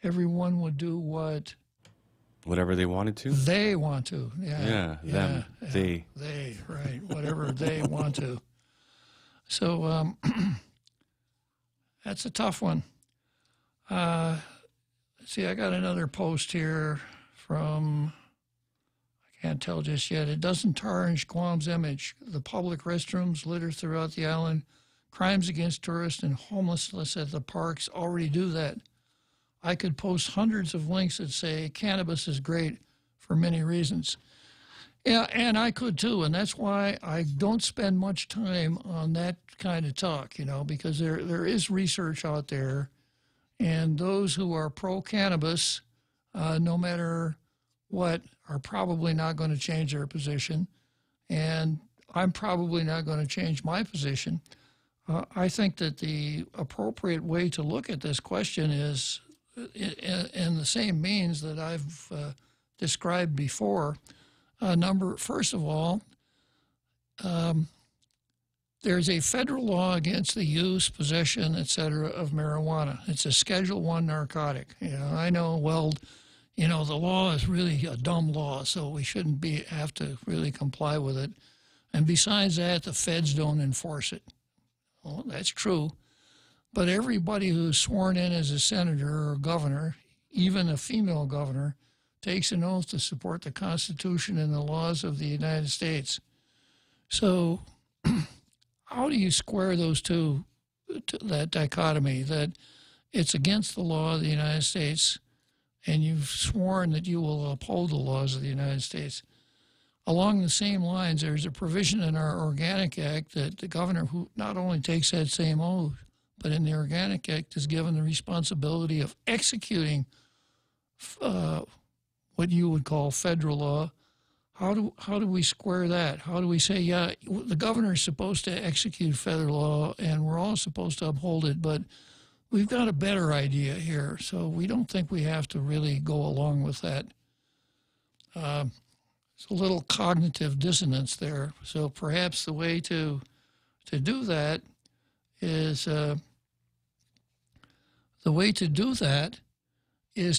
Everyone would do whatever they wanted to? They want to, yeah. Them, they. They, right, whatever they want to. So that's a tough one. See, I got another post here from, I can't tell just yet. It doesn't tarnish Guam's image. The public restrooms, litter throughout the island, crimes against tourists, and homelessness at the parks already do that. I could post hundreds of links that say cannabis is great for many reasons. Yeah, and I could too, and that's why I don't spend much time on that kind of talk, you know, because there is research out there, and those who are pro-cannabis, no matter what, are probably not going to change their position, and I'm probably not going to change my position. I think that the appropriate way to look at this question is in the same means that I've described before. First of all, there's a federal law against the use, possession, etc. of marijuana. It's a Schedule I narcotic. You know, I know, well, you know, the law is really a dumb law, so we shouldn't have to really comply with it. And besides that, the feds don't enforce it. Well, that's true. But everybody who's sworn in as a senator or governor, even a female governor, takes an oath to support the Constitution and the laws of the United States. So how do you square those two, that dichotomy, that it's against the law of the United States and you've sworn that you will uphold the laws of the United States? Along the same lines, there's a provision in our Organic Act that the governor, who not only takes that same oath, but in the Organic Act is given the responsibility of executing what you would call federal law. How do we square that? How do we say, yeah, the governor's supposed to execute federal law and we're all supposed to uphold it, but we've got a better idea here, so we don't think we have to really go along with that. It's a little cognitive dissonance there. So perhaps the way to do that is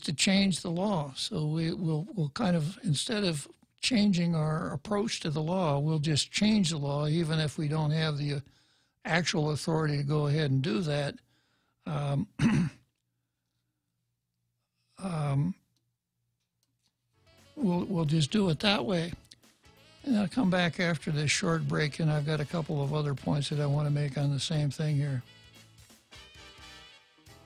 to change the law. So we'll kind of, instead of changing our approach to the law, we'll just change the law, even if we don't have the actual authority to go ahead and do that. We'll just do it that way. And I'll come back after this short break, and I've got a couple of other points that I want to make on the same thing here.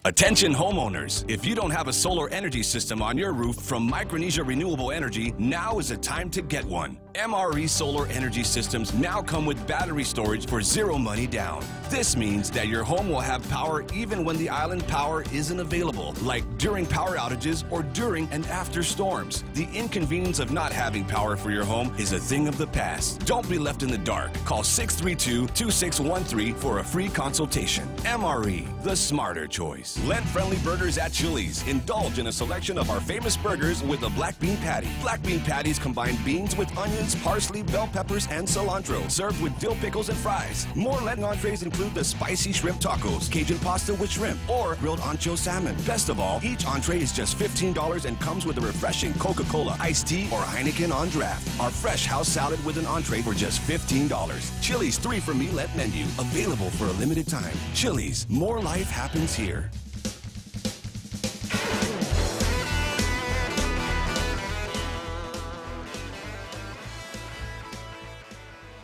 Attention homeowners, if you don't have a solar energy system on your roof from Micronesia Renewable Energy, now is the time to get one. MRE solar energy systems now come with battery storage for zero money down. This means that your home will have power even when the island power isn't available, like during power outages or during and after storms. The inconvenience of not having power for your home is a thing of the past. Don't be left in the dark. Call 632-2613 for a free consultation. MRE, the smarter choice. Lent-friendly burgers at Chili's. Indulge in a selection of our famous burgers with a black bean patty. Black bean patties combine beans with onions, parsley, bell peppers, and cilantro. Served with dill pickles and fries. More Lenten entrees include the spicy shrimp tacos, Cajun pasta with shrimp, or grilled ancho salmon. Best of all, each entree is just $15 and comes with a refreshing Coca-Cola, iced tea, or Heineken on draft. Our fresh house salad with an entree for just $15. Chili's 3 for Me Lent menu. Available for a limited time. Chili's, more life happens here.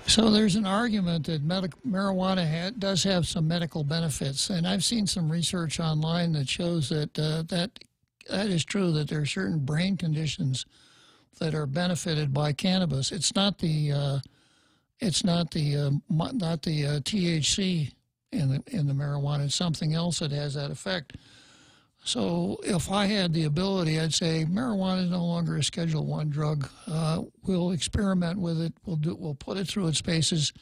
So there's an argument that marijuana does have some medical benefits, and I've seen some research online that shows that that is true, that there are certain brain conditions that are benefited by cannabis. It's not the THC in the marijuana. It's something else that has that effect. So if I had the ability, I'd say marijuana is no longer a Schedule I drug. We'll experiment with it. We'll put it through its paces,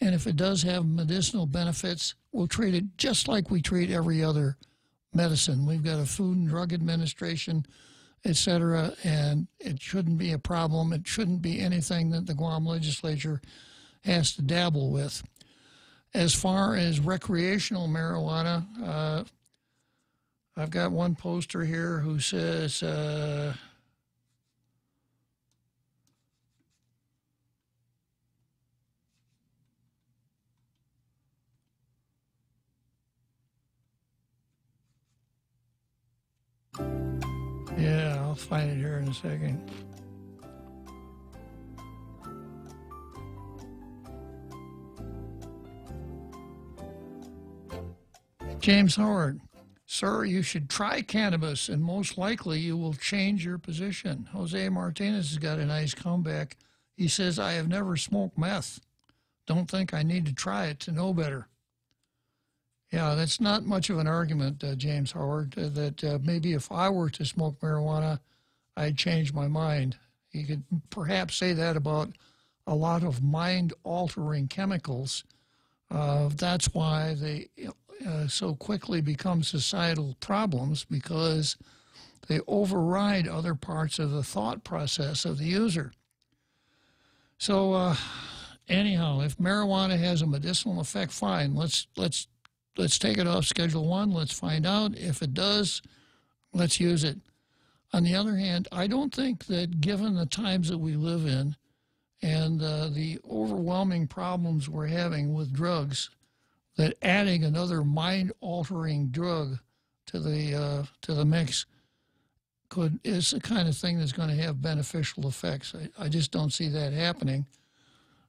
and if it does have medicinal benefits, we'll treat it just like we treat every other medicine. We've got a Food and Drug Administration, etc., and it shouldn't be a problem. It shouldn't be anything that the Guam legislature has to dabble with. As far as recreational marijuana, I've got one poster here who says, yeah, I'll find it here in a second. James Howard. Sir, you should try cannabis, and most likely you will change your position. Jose Martinez has got a nice comeback. He says, I have never smoked meth. Don't think I need to try it to know better. Yeah, that's not much of an argument, James Howard, that maybe if I were to smoke marijuana, I'd change my mind. You could perhaps say that about a lot of mind-altering chemicals. That's why they so quickly become societal problems, because they override other parts of the thought process of the user. So anyhow, if marijuana has a medicinal effect, fine. Let's take it off Schedule I. Let's find out. If it does, let's use it. On the other hand, I don't think that given the times that we live in and the overwhelming problems we're having with drugs, that adding another mind-altering drug to the mix is the kind of thing that's going to have beneficial effects. I just don't see that happening.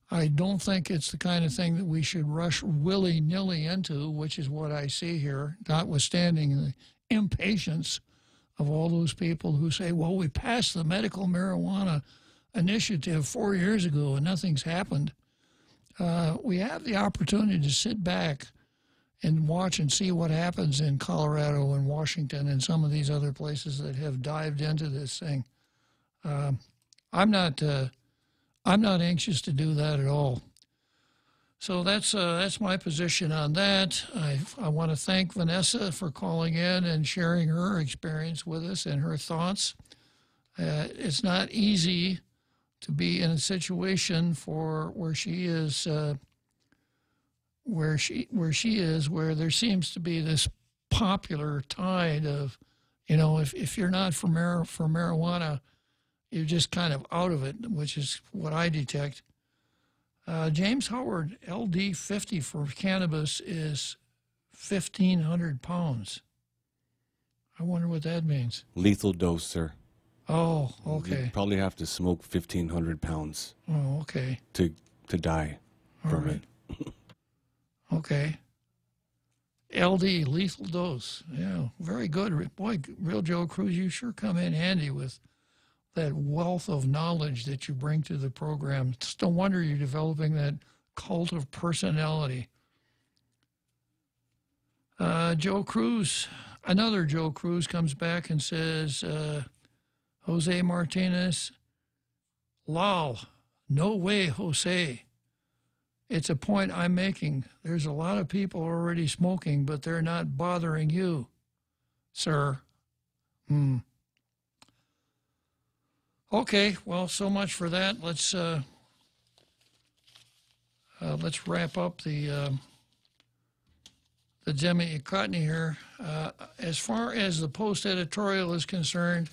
I don't think it's the kind of thing that we should rush willy-nilly into, which is what I see here, notwithstanding the impatience of all those people who say, well, we passed the medical marijuana initiative 4 years ago and nothing's happened. We have the opportunity to sit back and watch and see what happens in Colorado and Washington and some of these other places that have dived into this thing. I'm not I'm not anxious to do that at all. So that's my position on that. I want to thank Vanessa for calling in and sharing her experience with us and her thoughts. It's not easy to be in a situation where she is, where there seems to be this popular tide of, if you're not for marijuana, you're just kind of out of it, which is what I detect. James Howard, LD 50 for cannabis is 1,500 pounds. I wonder what that means. Lethal dose, sir. Oh, okay. You probably have to smoke 1,500 pounds. Oh, okay. To die from it. Okay. LD, lethal dose. Yeah, very good. Boy, Real Joe Cruz, you sure come in handy with that wealth of knowledge that you bring to the program. It's no wonder you're developing that cult of personality. Joe Cruz, another Joe Cruz comes back and says, Jose Martinez, lol, no way, Jose. It's a point I'm making. There's a lot of people already smoking, but they're not bothering you, sir. Okay, well, so much for that. Let's wrap up the Demi Ekotny here. As far as the Post editorial is concerned,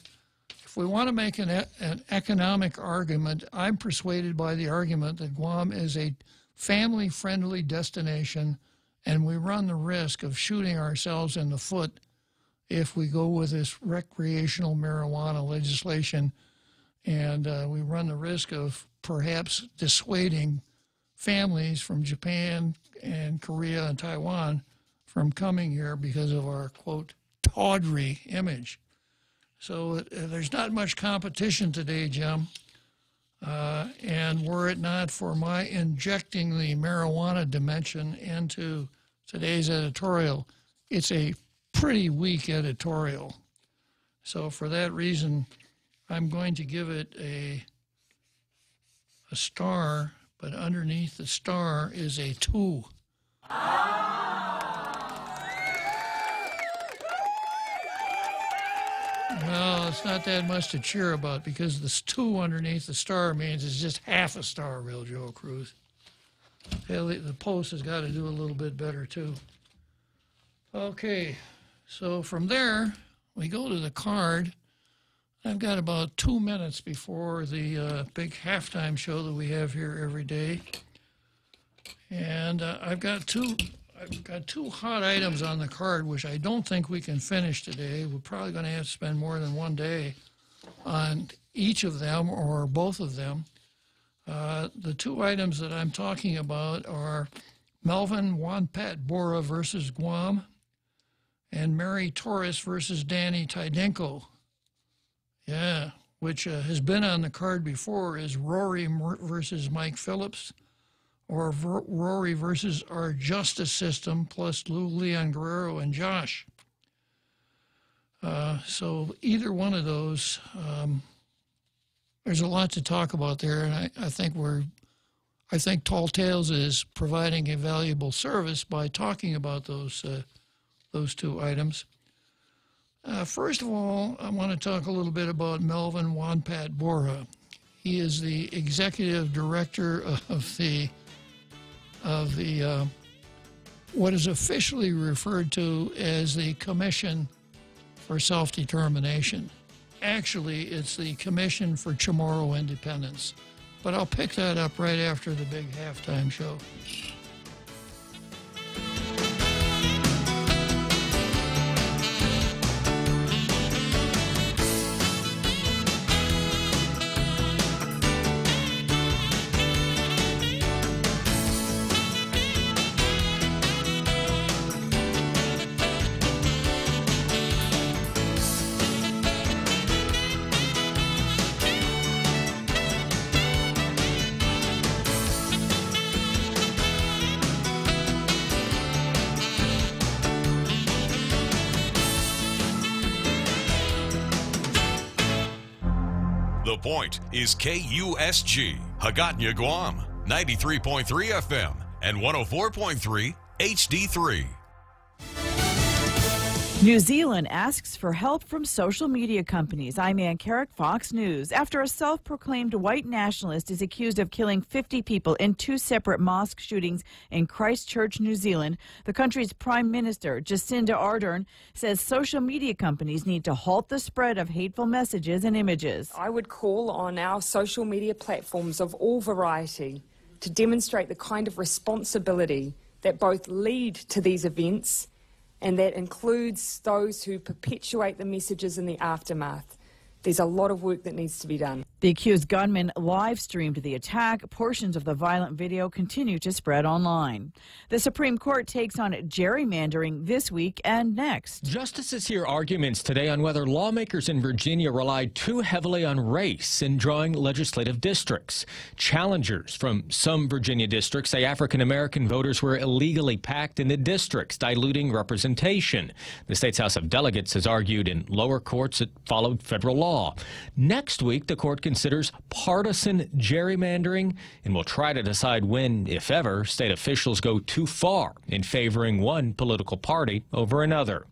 if we want to make an economic argument, I'm persuaded by the argument that Guam is a family-friendly destination, and we run the risk of shooting ourselves in the foot if we go with this recreational marijuana legislation. And we run the risk of perhaps dissuading families from Japan and Korea and Taiwan from coming here because of our, quote, tawdry image. So there's not much competition today, Jim. And were it not for my injecting the marijuana dimension into today's editorial, it's a pretty weak editorial. So for that reason, I'm going to give it a star, but underneath the star is a 2. Well, it's not that much to cheer about because this 2 underneath the star means it's just half a star, Real Joe Cruz. The Post has got to do a little bit better, too. Okay, so from there, we go to the card. I've got about 2 minutes before the big halftime show that we have here every day. And I've got two hot items on the card, which I don't think we can finish today. We're probably going to have to spend more than one day on each of them or both of them. The 2 items that I'm talking about are Melvin Wonpat Bora versus Guam and Mary Torres versus Danny Tydenko. Yeah, which has been on the card before, is Rory versus Mike Phillips, or Rory versus our justice system, plus Lou, Leon Guerrero, and Josh. So either one of those, there's a lot to talk about there, and I think Tall Tales is providing a valuable service by talking about those 2 items. First of all, I want to talk a little bit about Melvin Wonpat Bora. He is the executive director of the what is officially referred to as the Commission for Self-Determination. Actually, it's the Commission for Chamorro Independence. But I'll pick that up right after the big halftime show. The Point is KUSG. Hagåtña, Guam, 93.3 FM and 104.3 HD3. New Zealand asks for help from social media companies. I'm Ann Carrick, Fox News. After a self-proclaimed white nationalist is accused of killing 50 people in 2 separate mosque shootings in Christchurch, New Zealand, the country's Prime Minister, Jacinda Ardern, says social media companies need to halt the spread of hateful messages and images. I would call on our social media platforms of all variety to demonstrate the kind of responsibility that both lead to these events and that includes those who perpetuate the messages in the aftermath. There's a lot of work that needs to be done. The accused gunman live-streamed the attack. Portions of the violent video continue to spread online. The Supreme Court takes on gerrymandering this week and next. Justices hear arguments today on whether lawmakers in Virginia relied too heavily on race in drawing legislative districts. Challengers from some Virginia districts say African-American voters were illegally packed into districts, diluting representation. The state's House of Delegates has argued in lower courts it followed federal law. Next week, the court considers partisan gerrymandering and will try to decide when, if ever, state officials go too far in favoring one political party over another.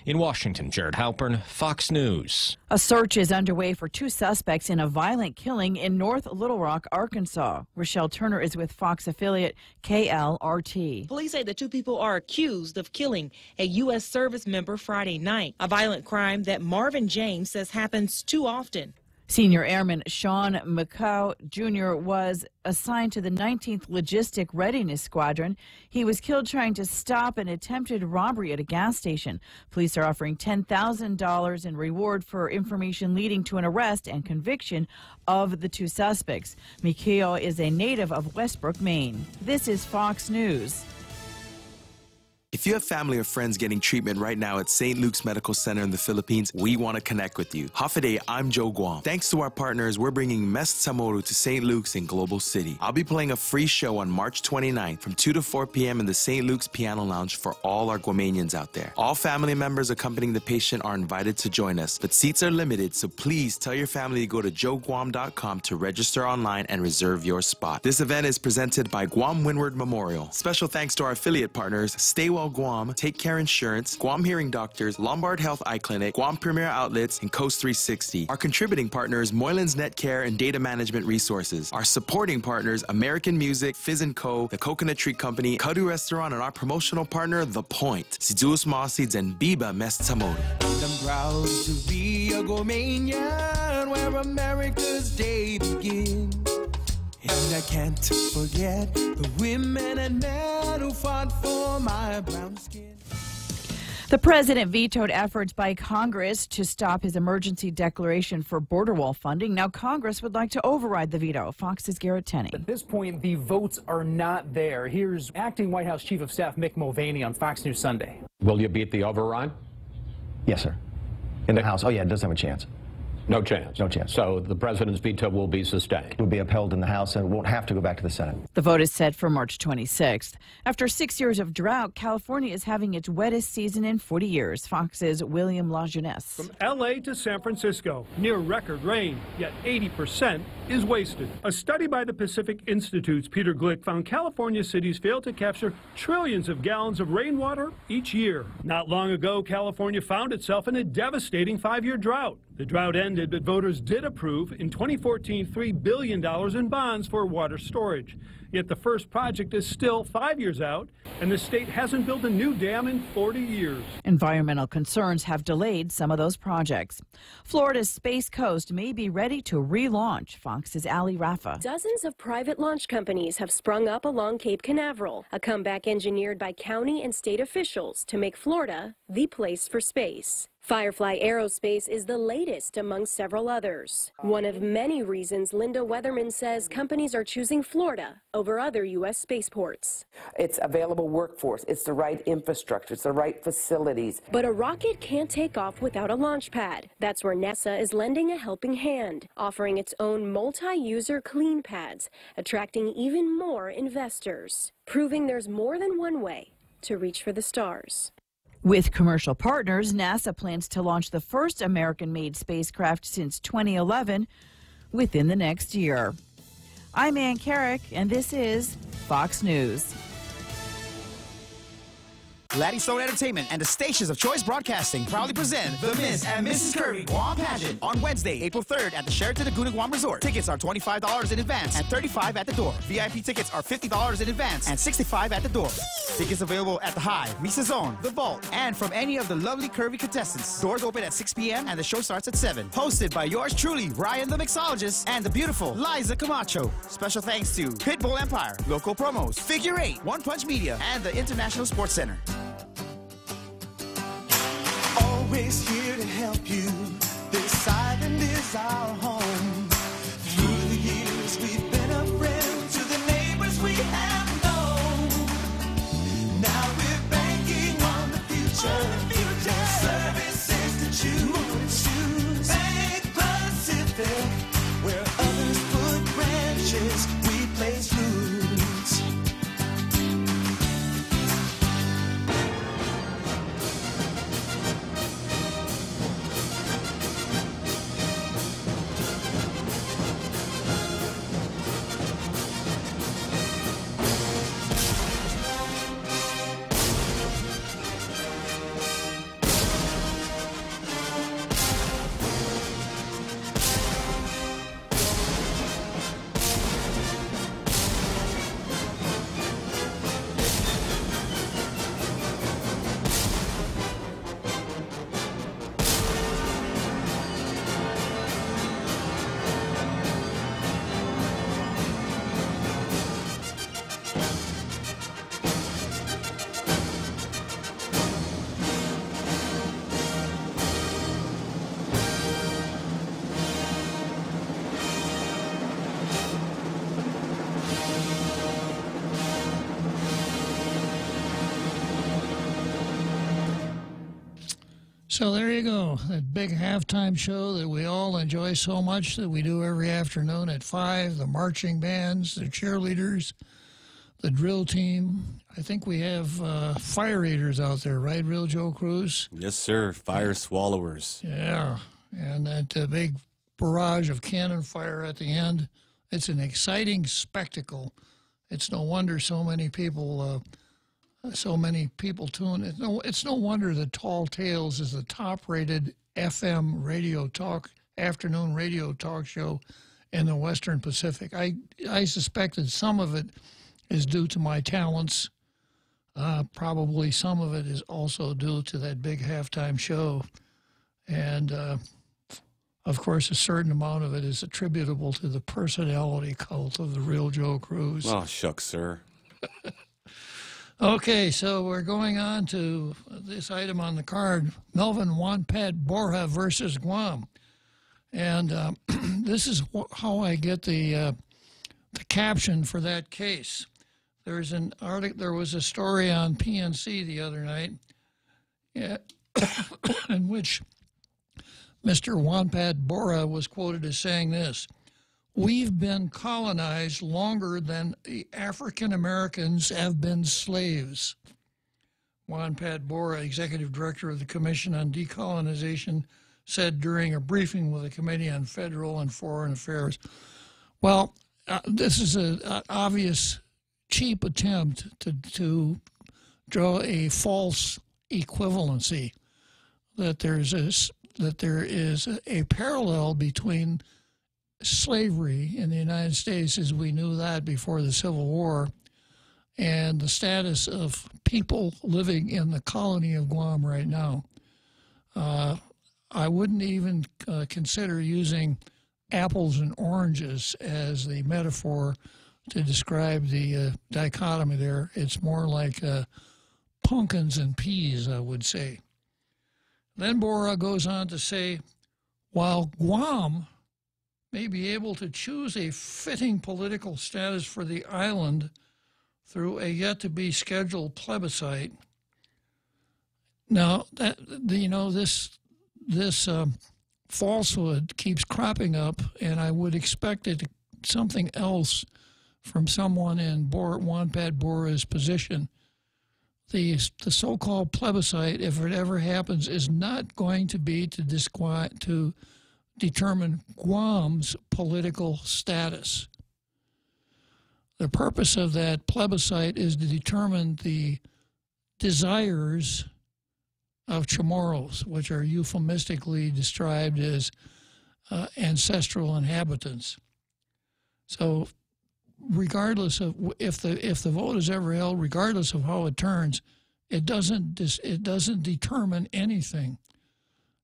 In Washington, Jared Halpern, Fox News. A search is underway for 2 suspects in a violent killing in North Little Rock, Arkansas. Rochelle Turner is with Fox affiliate KLRT. Police say the 2 people are accused of killing a U.S. service member Friday night, a violent crime that Marvin James says happens too often. Senior Airman Sean McCow Jr. was assigned to the 19th Logistic Readiness Squadron. He was killed trying to stop an attempted robbery at a gas station. Police are offering $10,000 in reward for information leading to an arrest and conviction of the 2 suspects. McCow is a native of Westbrook, Maine. This is Fox News. If you have family or friends getting treatment right now at St. Luke's Medical Center in the Philippines, we want to connect with you. Hafaday, I'm Joe Guam. Thanks to our partners, we're bringing Mes Samoru to St. Luke's in Global City. I'll be playing a free show on March 29th from 2 to 4 p.m. in the St. Luke's Piano Lounge for all our Guamanians out there. All family members accompanying the patient are invited to join us, but seats are limited, so please tell your family to go to joeguam.com to register online and reserve your spot. This event is presented by Guam Windward Memorial. Special thanks to our affiliate partners, Stay Well Guam, Take Care Insurance, Guam Hearing Doctors, Lombard Health Eye Clinic, Guam Premier Outlets, and Coast 360. Our contributing partners, Moylan's Net Care and Data Management Resources. Our supporting partners, American Music, Fizz & Co., The Coconut Tree Company, Kadu Restaurant, and our promotional partner, The Point, Sidus Mossids, and Biba Mes Samoru. I'm proud to be a Guamanian, where America's day begins. And I can't forget the women and men who fought for my brown skin. The president vetoed efforts by Congress to stop his emergency declaration for border wall funding. Now Congress would like to override the veto. Fox's Garrett Tenney. At this point, the votes are not there. Here's acting White House Chief of Staff Mick Mulvaney on Fox News Sunday. Will you beat the override? Yes, sir. In the House, oh yeah, it does have a chance. No chance. No chance. So the president's veto will be sustained. It will be upheld in the House and won't have to go back to the Senate. The vote is set for March 26th. After 6 years of drought, California is having its wettest season in 40 years. Fox's William LaJeunesse. From L.A. to San Francisco, near record rain, yet 80% is wasted. A study by the Pacific Institute's Peter Glick found California cities fail to capture trillions of gallons of rainwater each year. Not long ago, California found itself in a devastating 5-year drought. The drought ended, but voters did approve in 2014 $3 billion in bonds for water storage. Yet the first project is still 5 years out, and the state hasn't built a new dam in 40 years. Environmental concerns have delayed some of those projects. Florida's Space Coast may be ready to relaunch. Fox's Ali Rafa. Dozens of private launch companies have sprung up along Cape Canaveral, a comeback engineered by county and state officials to make Florida the place for space. Firefly Aerospace is the latest among several others. One of many reasons Linda Weatherman says companies are choosing Florida over other U.S. spaceports. It's available workforce, it's the right infrastructure, it's the right facilities. But a rocket can't take off without a launch pad. That's where NASA is lending a helping hand, offering its own multi-user clean pads, attracting even more investors, proving there's more than one way to reach for the stars. With commercial partners, NASA plans to launch the first American-made spacecraft since 2011 within the next year. I'm Ann Carrick, and this is Fox News. Laddystone Entertainment and the stations of Choice Broadcasting proudly present the Miss and Mrs. Curry Guam Pageant on Wednesday, April 3rd at the Sheraton Laguna Guam Resort. Tickets are $25 in advance and $35 at the door. VIP tickets are $50 in advance and $65 at the door. Tickets available at the High, Misa Zone, the Vault, and from any of the lovely curvy contestants. Doors open at 6 p.m. and the show starts at 7. Hosted by yours truly, Ryan the Mixologist, and the beautiful Liza Camacho. Special thanks to Pitbull Empire, Local Promos, Figure 8, One Punch Media, and the International Sports Center. Always here to help you. This island is our home. Through the years, we've been a friend to the neighbors we have known. Now we're banking on the future. Services to choose. Bank Pacific, where others put branches, we place roots. So there you go, that big halftime show that we all enjoy so much that we do every afternoon at 5, the marching bands, the cheerleaders, the drill team. I think we have fire eaters out there, right, Real Joe Cruz? Yes, sir. Fire swallowers. Yeah, and that big barrage of cannon fire at the end. It's an exciting spectacle. It's no wonder so many people tune in. It's no wonder that Tall Tales is the top-rated FM afternoon radio talk show in the Western Pacific. I suspect that some of it is due to my talents. Probably some of it is also due to that big halftime show. And, of course, a certain amount of it is attributable to the personality cult of the Real Joe Cruz. Oh, shucks, sir. Okay, so we're going on to this item on the card, Melvin Wonpat Borja versus Guam. And this is how I get the caption for that case. There's an article. There was a story on PNC the other night, in which Mr. Wonpat Borja was quoted as saying this: "We've been colonized longer than the African Americans have been slaves." Wonpat Borja, executive director of the Commission on Decolonization, said during a briefing with the Committee on Federal and Foreign Affairs. Well, this is an obvious, cheap attempt to draw a false equivalency, that there is a parallel between slavery in the United States, as we knew that before the Civil War, and the status of people living in the colony of Guam right now. I wouldn't even consider using apples and oranges as the metaphor to describe the dichotomy there. It's more like pumpkins and peas, I would say. Then Borja goes on to say, while Guam may be able to choose a fitting political status for the island through a yet-to-be-scheduled plebiscite. Now, this falsehood keeps cropping up, and I would expect something else from someone in Wonpat Borja's position. The so-called plebiscite, if it ever happens, is not going to be to determine Guam's political status. The purpose of that plebiscite is to determine the desires of Chamorros, which are euphemistically described as ancestral inhabitants. So regardless of if the vote is ever held, regardless of how it turns, it doesn't determine anything.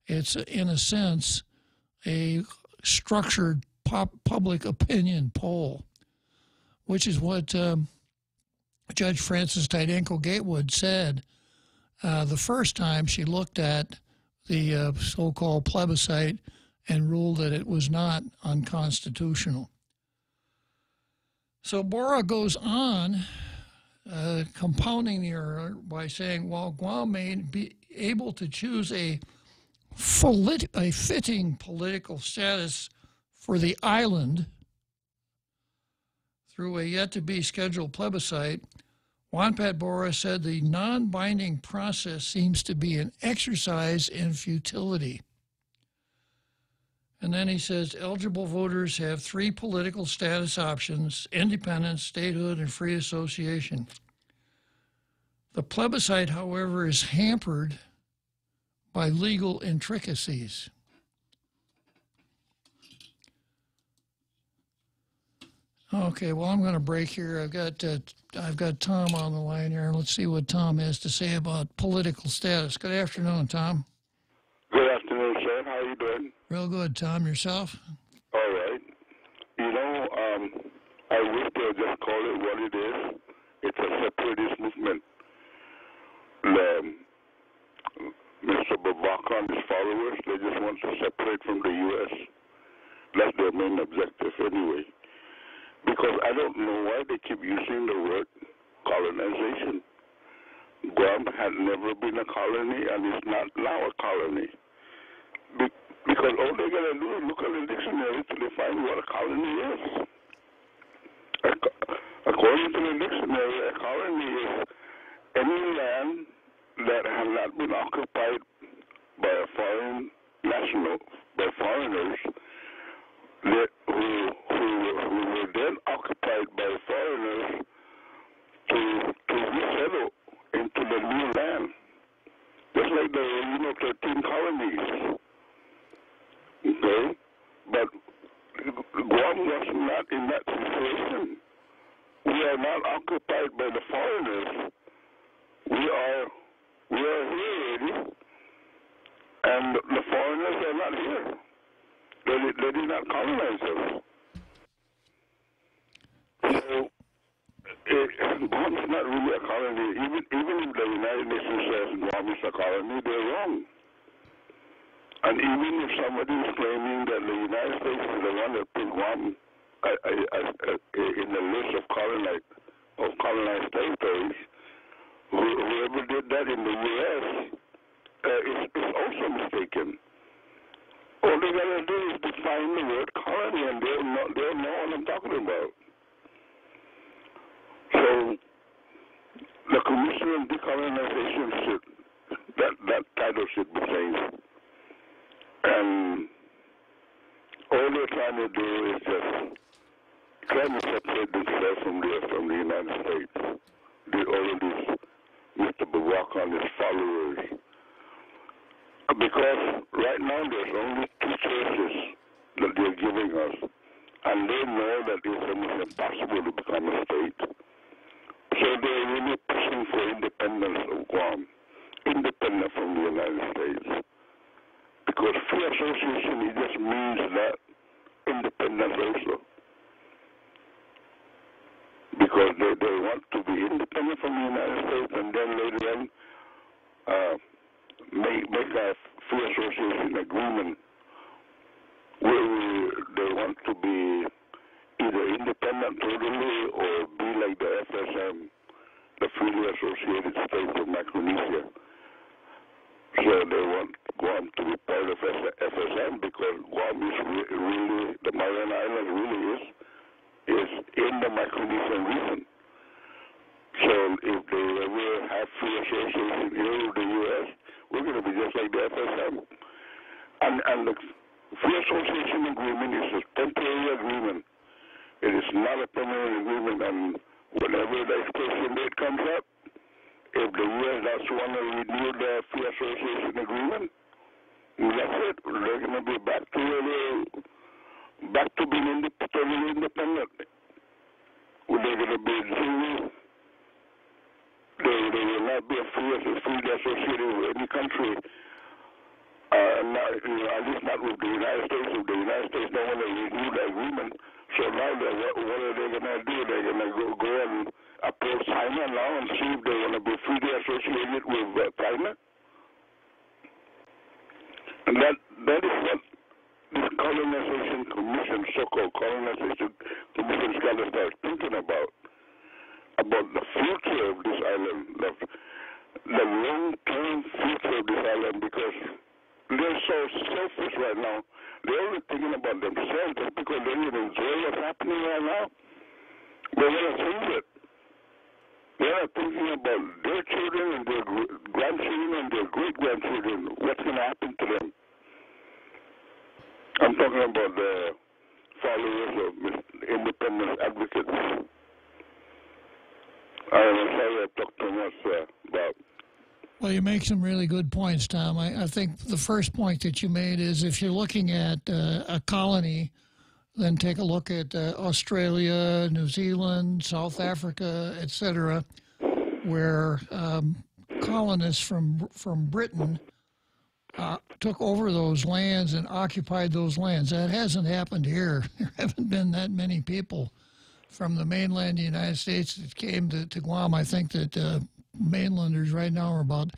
It's, in a sense, a structured public opinion poll, which is what Judge Frances Tydenko Gatewood said the first time she looked at the so-called plebiscite and ruled that it was not unconstitutional. So Bora goes on, compounding the error by saying, while Guam may be able to choose a fitting political status for the island through a yet-to-be scheduled plebiscite, Juan Pat Bora said the non-binding process seems to be an exercise in futility. And then he says eligible voters have 3 political status options: independence, statehood, and free association. The plebiscite, however, is hampered by legal intricacies. Okay, well, I'm going to break here. I've got Tom on the line here. Let's see what Tom has to say about political status. Good afternoon, Tom. Good afternoon, sir. How are you doing? Real good, Tom. Yourself? All right. You know, I wish they would just call it what it is. It's a separatist movement. Mr. Barack and his followers, they just want to separate from the U.S. That's their main objective anyway. Because I don't know why they keep using the word colonization. Guam had never been a colony and is not now a colony. Because all they got to do is look at the dictionary to define what a colony is. According to the dictionary, a colony is any land that has not been occupied by a foreign national, by foreigners, who were then occupied by foreigners to resettle into the new land. Just like the 13 colonies. Okay? But Guam was not in that situation. We are not occupied by the foreigners. We are here already, and the foreigners are not here. They did not colonize us. So, Guam is not really a colony. Even if the United Nations says Guam is a colony, they're wrong. And even if somebody is claiming that the United States is the one that put Guam in the list of colonized territories, whoever did that in the U.S. Is also mistaken. All they got to do is define the word colony, and they'll know what I'm talking about. So, the Commission on Decolonization that title should be changed. And all they're trying to do is just trying to separate themselves from the United States. All of these Mr. Barack and his followers. Because right now there's only 2 choices that they're giving us. And they know that it's almost impossible to become a state. So they're really pushing for independence of Guam, independent from the United States. Because free association, it just means that independence also. Because they want to be independent from the United States, and then later on make a free association agreement where they want to be either independent totally or be like the FSM, the Freely Associated States of Micronesia. So they want Guam to be part of FSM because Guam is really, the Mariana Islands really is in the Micronesian region. So if they ever have free association here with the U.S., we're going to be just like the FSM. And the free association agreement is a temporary agreement. It is not a permanent agreement, and whenever the expiration date comes up, if the U.S. does want to renew the free association agreement, that's it. They're going to be back to being totally independent. They're going to be zero. They will not be freely associated with any country. At least not with the United States. If the United States don't want to renew the agreement, so now what are they going to do? They're going to go and approach China now and see if they want to be freely associated with China. And that is what this colonization commission, so-called colonization commission, is going to start thinking about the future of this island, the long-term future of this island, because they're so selfish right now. They're only thinking about themselves just because they will enjoy what's happening right now. They're going to change it. They're not thinking about their children and their grandchildren and their great-grandchildren, what's going to happen to them. I'm talking about the followers of independence advocates. I'm sorry I talked too much about. Well, you make some really good points, Tom. I think the first point that you made is if you're looking at a colony, then take a look at Australia, New Zealand, South Africa, etc., where colonists from Britain took over those lands and occupied those lands. That hasn't happened here. There haven't been that many people from the mainland of the United States that came to Guam. I think that mainlanders right now are about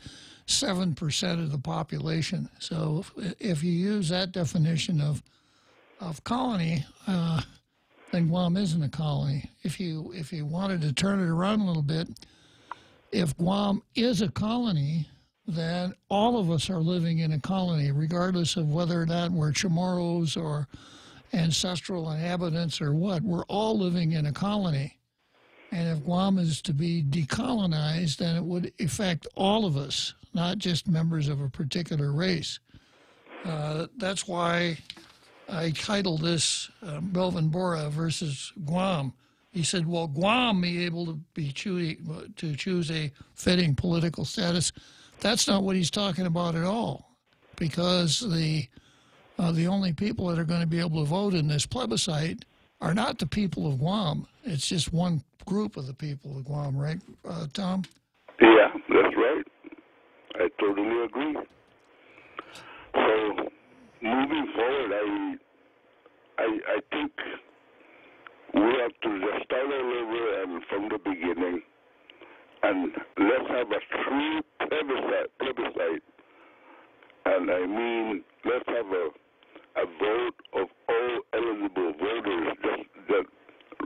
7% of the population. So if you use that definition of colony, then Guam isn't a colony. If you wanted to turn it around a little bit, if Guam is a colony, then all of us are living in a colony, regardless of whether or not we're Chamorros or ancestral inhabitants or what. We're all living in a colony. And if Guam is to be decolonized, then it would affect all of us, not just members of a particular race. That's why I titled this Melvin Bora versus Guam. He said, will Guam be able to choose a fitting political status? That's not what he's talking about at all, because the only people that are going to be able to vote in this plebiscite are not the people of Guam. It's just one group of the people of Guam, right, Tom? Yeah, that's right. I totally agree. So, moving forward, I think we have to just start all over and from the beginning, and let's have a true plebiscite. And I mean, let's have a vote of all eligible voters. Just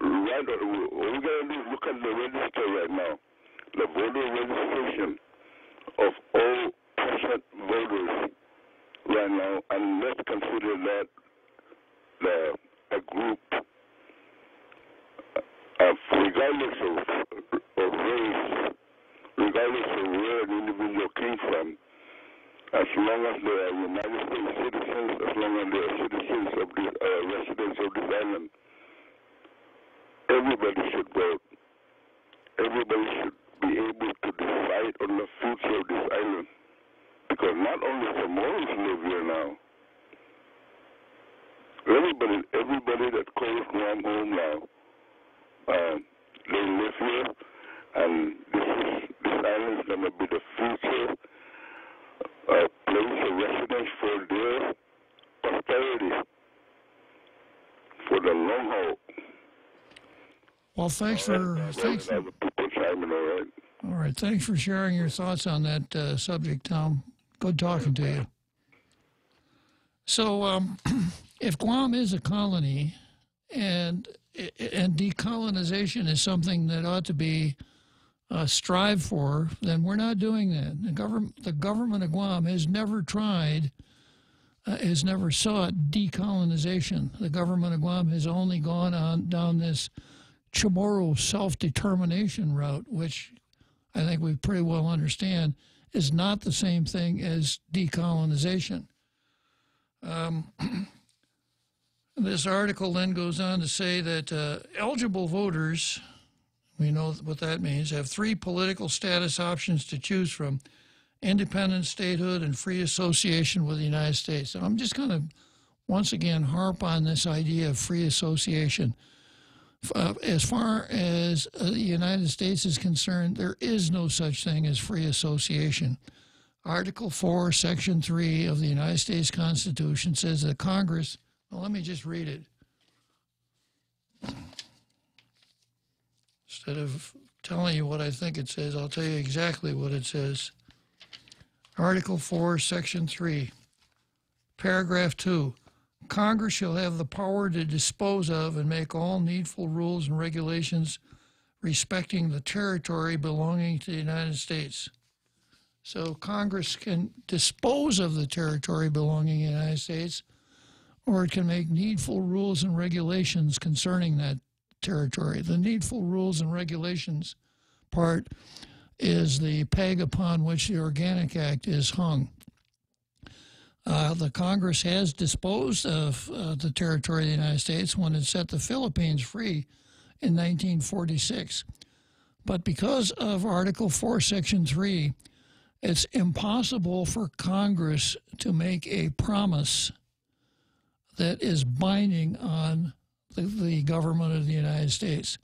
right, all we got to do is look at the register right now, the voter registration of all present voters right now, and let's consider that a group, regardless of race, regardless of where an individual came from, as long as they are United States citizens, as long as they are citizens of the residents of this island, everybody should vote. Everybody should be able to decide on the future of this island. Because not only Samoans live here now, everybody that calls Guam home now, they live here, and this island is going to be the future place of residence for their posterity, for the long haul. Well, thanks. All right, thanks for sharing your thoughts on that subject, Tom. Good talking to you. So, if Guam is a colony, and decolonization is something that ought to be strived for, then we're not doing that. The government of Guam has never tried, has never sought decolonization. The government of Guam has only gone down this Chamorro self-determination route, which I think we pretty well understand is not the same thing as decolonization. This article then goes on to say that eligible voters, we know what that means, have 3 political status options to choose from: independent, statehood, and free association with the United States. And I'm just going to once again harp on this idea of free association. As far as the United States is concerned, there is no such thing as free association. Article 4, Section 3 of the United States Constitution says that Congress, well, let me just read it. Instead of telling you what I think it says, I'll tell you exactly what it says. Article 4, Section 3, Paragraph 2. Congress shall have the power to dispose of and make all needful rules and regulations respecting the territory belonging to the United States. So Congress can dispose of the territory belonging to the United States, or it can make needful rules and regulations concerning that territory. The needful rules and regulations part is the peg upon which the Organic Act is hung. The Congress has disposed of the territory of the United States when it set the Philippines free in 1946. But because of Article 4, Section 3, it's impossible for Congress to make a promise that is binding on the government of the United States.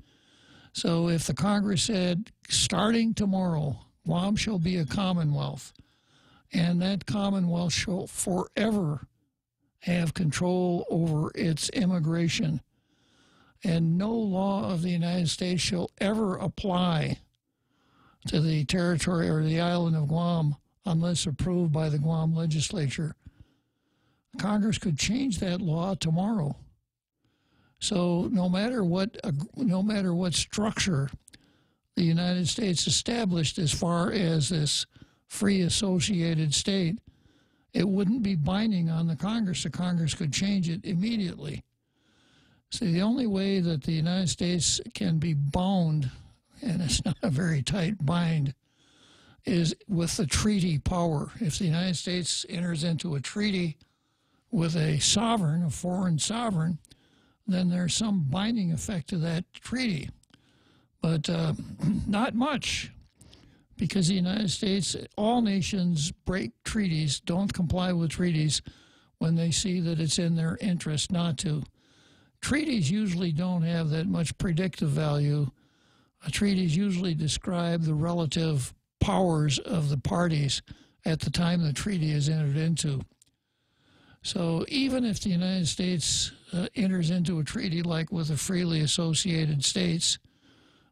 So if the Congress said, starting tomorrow, Guam shall be a commonwealth, and that commonwealth shall forever have control over its immigration, and no law of the United States shall ever apply to the territory or the island of Guam unless approved by the Guam legislature, Congress could change that law tomorrow. So no matter what structure the United States established as far as this free associated state, it wouldn't be binding on the Congress. The Congress could change it immediately. See, the only way that the United States can be bound, and it's not a very tight bind, is with the treaty power. If the United States enters into a treaty with a sovereign, a foreign sovereign, then there's some binding effect to that treaty. But not much, because the United States, all nations break treaties, don't comply with treaties when they see that it's in their interest not to. Treaties usually don't have that much predictive value. Treaties usually describe the relative powers of the parties at the time the treaty is entered into. So even if the United States enters into a treaty like with the freely associated states,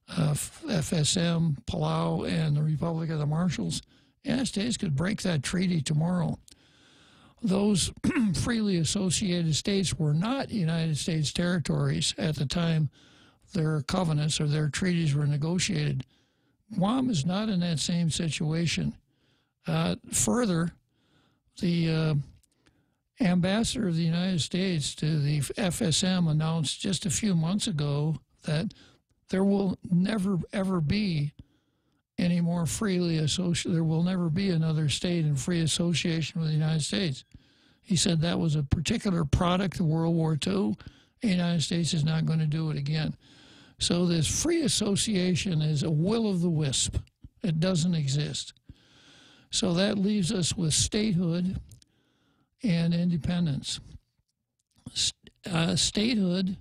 FSM, Palau, and the Republic of the Marshalls, the United States could break that treaty tomorrow. Those freely associated states were not United States territories at the time their covenants or their treaties were negotiated. Guam is not in that same situation. Further, the ambassador of the United States to the FSM announced just a few months ago that there will never, ever be any more freely associated. There will never be another state in free association with the United States. He said that was a particular product of World War II. The United States is not going to do it again. So this free association is a will o' the wisp. It doesn't exist. So that leaves us with statehood and independence. Statehood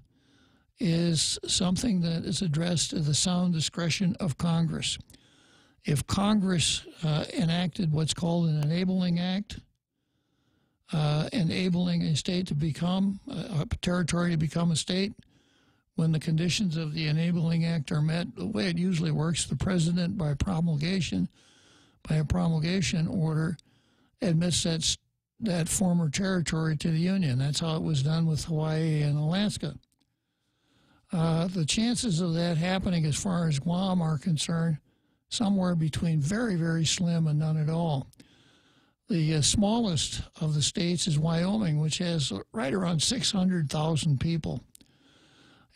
is something that is addressed to the sound discretion of Congress. If Congress enacted what's called an enabling act, enabling a state to become, a territory to become a state, when the conditions of the enabling act are met, the way it usually works, the president by a promulgation order admits that former territory to the Union. That's how it was done with Hawaii and Alaska. The chances of that happening as far as Guam are concerned, somewhere between very, very slim and none at all. The smallest of the states is Wyoming, which has right around 600,000 people.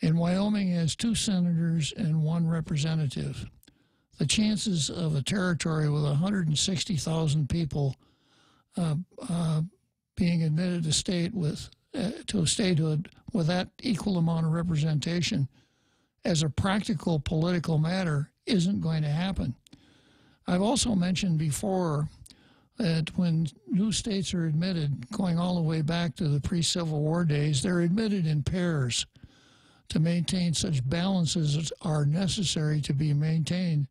And Wyoming has 2 senators and 1 representative. The chances of a territory with 160,000 people being admitted to state with to statehood with that equal amount of representation as a practical political matter isn't going to happen. I've also mentioned before that when new states are admitted, going all the way back to the pre-Civil War days, they're admitted in pairs to maintain such balances as are necessary to be maintained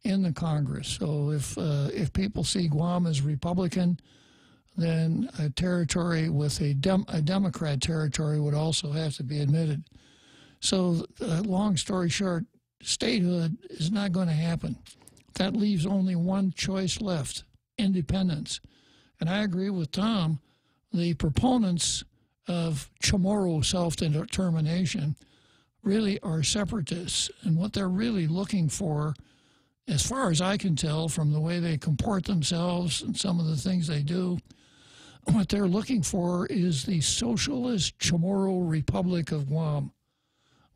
in the Congress. So if people see Guam as Republican, then a territory with a Democrat territory would also have to be admitted. So long story short, statehood is not going to happen. That leaves only one choice left, independence. And I agree with Tom, the proponents of Chamorro self-determination really are separatists. And what they're really looking for, as far as I can tell from the way they comport themselves and some of the things they do, what they're looking for is the Socialist Chamorro Republic of Guam,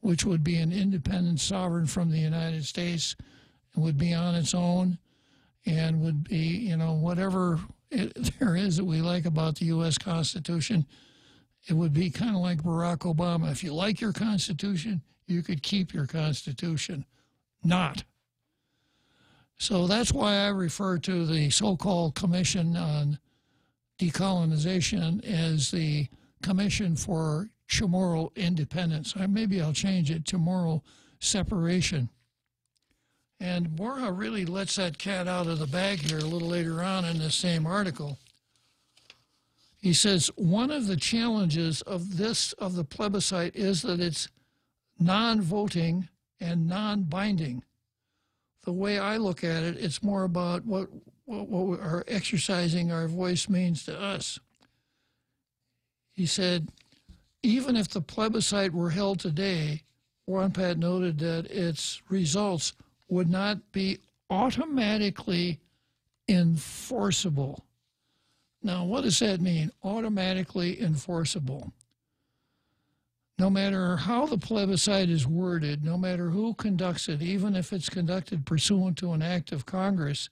which would be an independent sovereign from the United States, and would be on its own, and would be, you know, whatever there is that we like about the U.S. Constitution, it would be kind of like Barack Obama. If you like your Constitution, you could keep your Constitution. Not. So that's why I refer to the so-called Commission on Decolonization as the Commission for Chamorro Independence. Maybe I'll change it to Chamorro Separation. And Borja really lets that cat out of the bag here a little later on in this same article. He says, one of the challenges of the plebiscite is that it's non-voting and non-binding. The way I look at it, it's more about what our exercising our voice means to us. He said, even if the plebiscite were held today, Juan Pat noted that its results would not be automatically enforceable. Now, what does that mean? Automatically enforceable. No matter how the plebiscite is worded, no matter who conducts it, even if it's conducted pursuant to an act of Congress,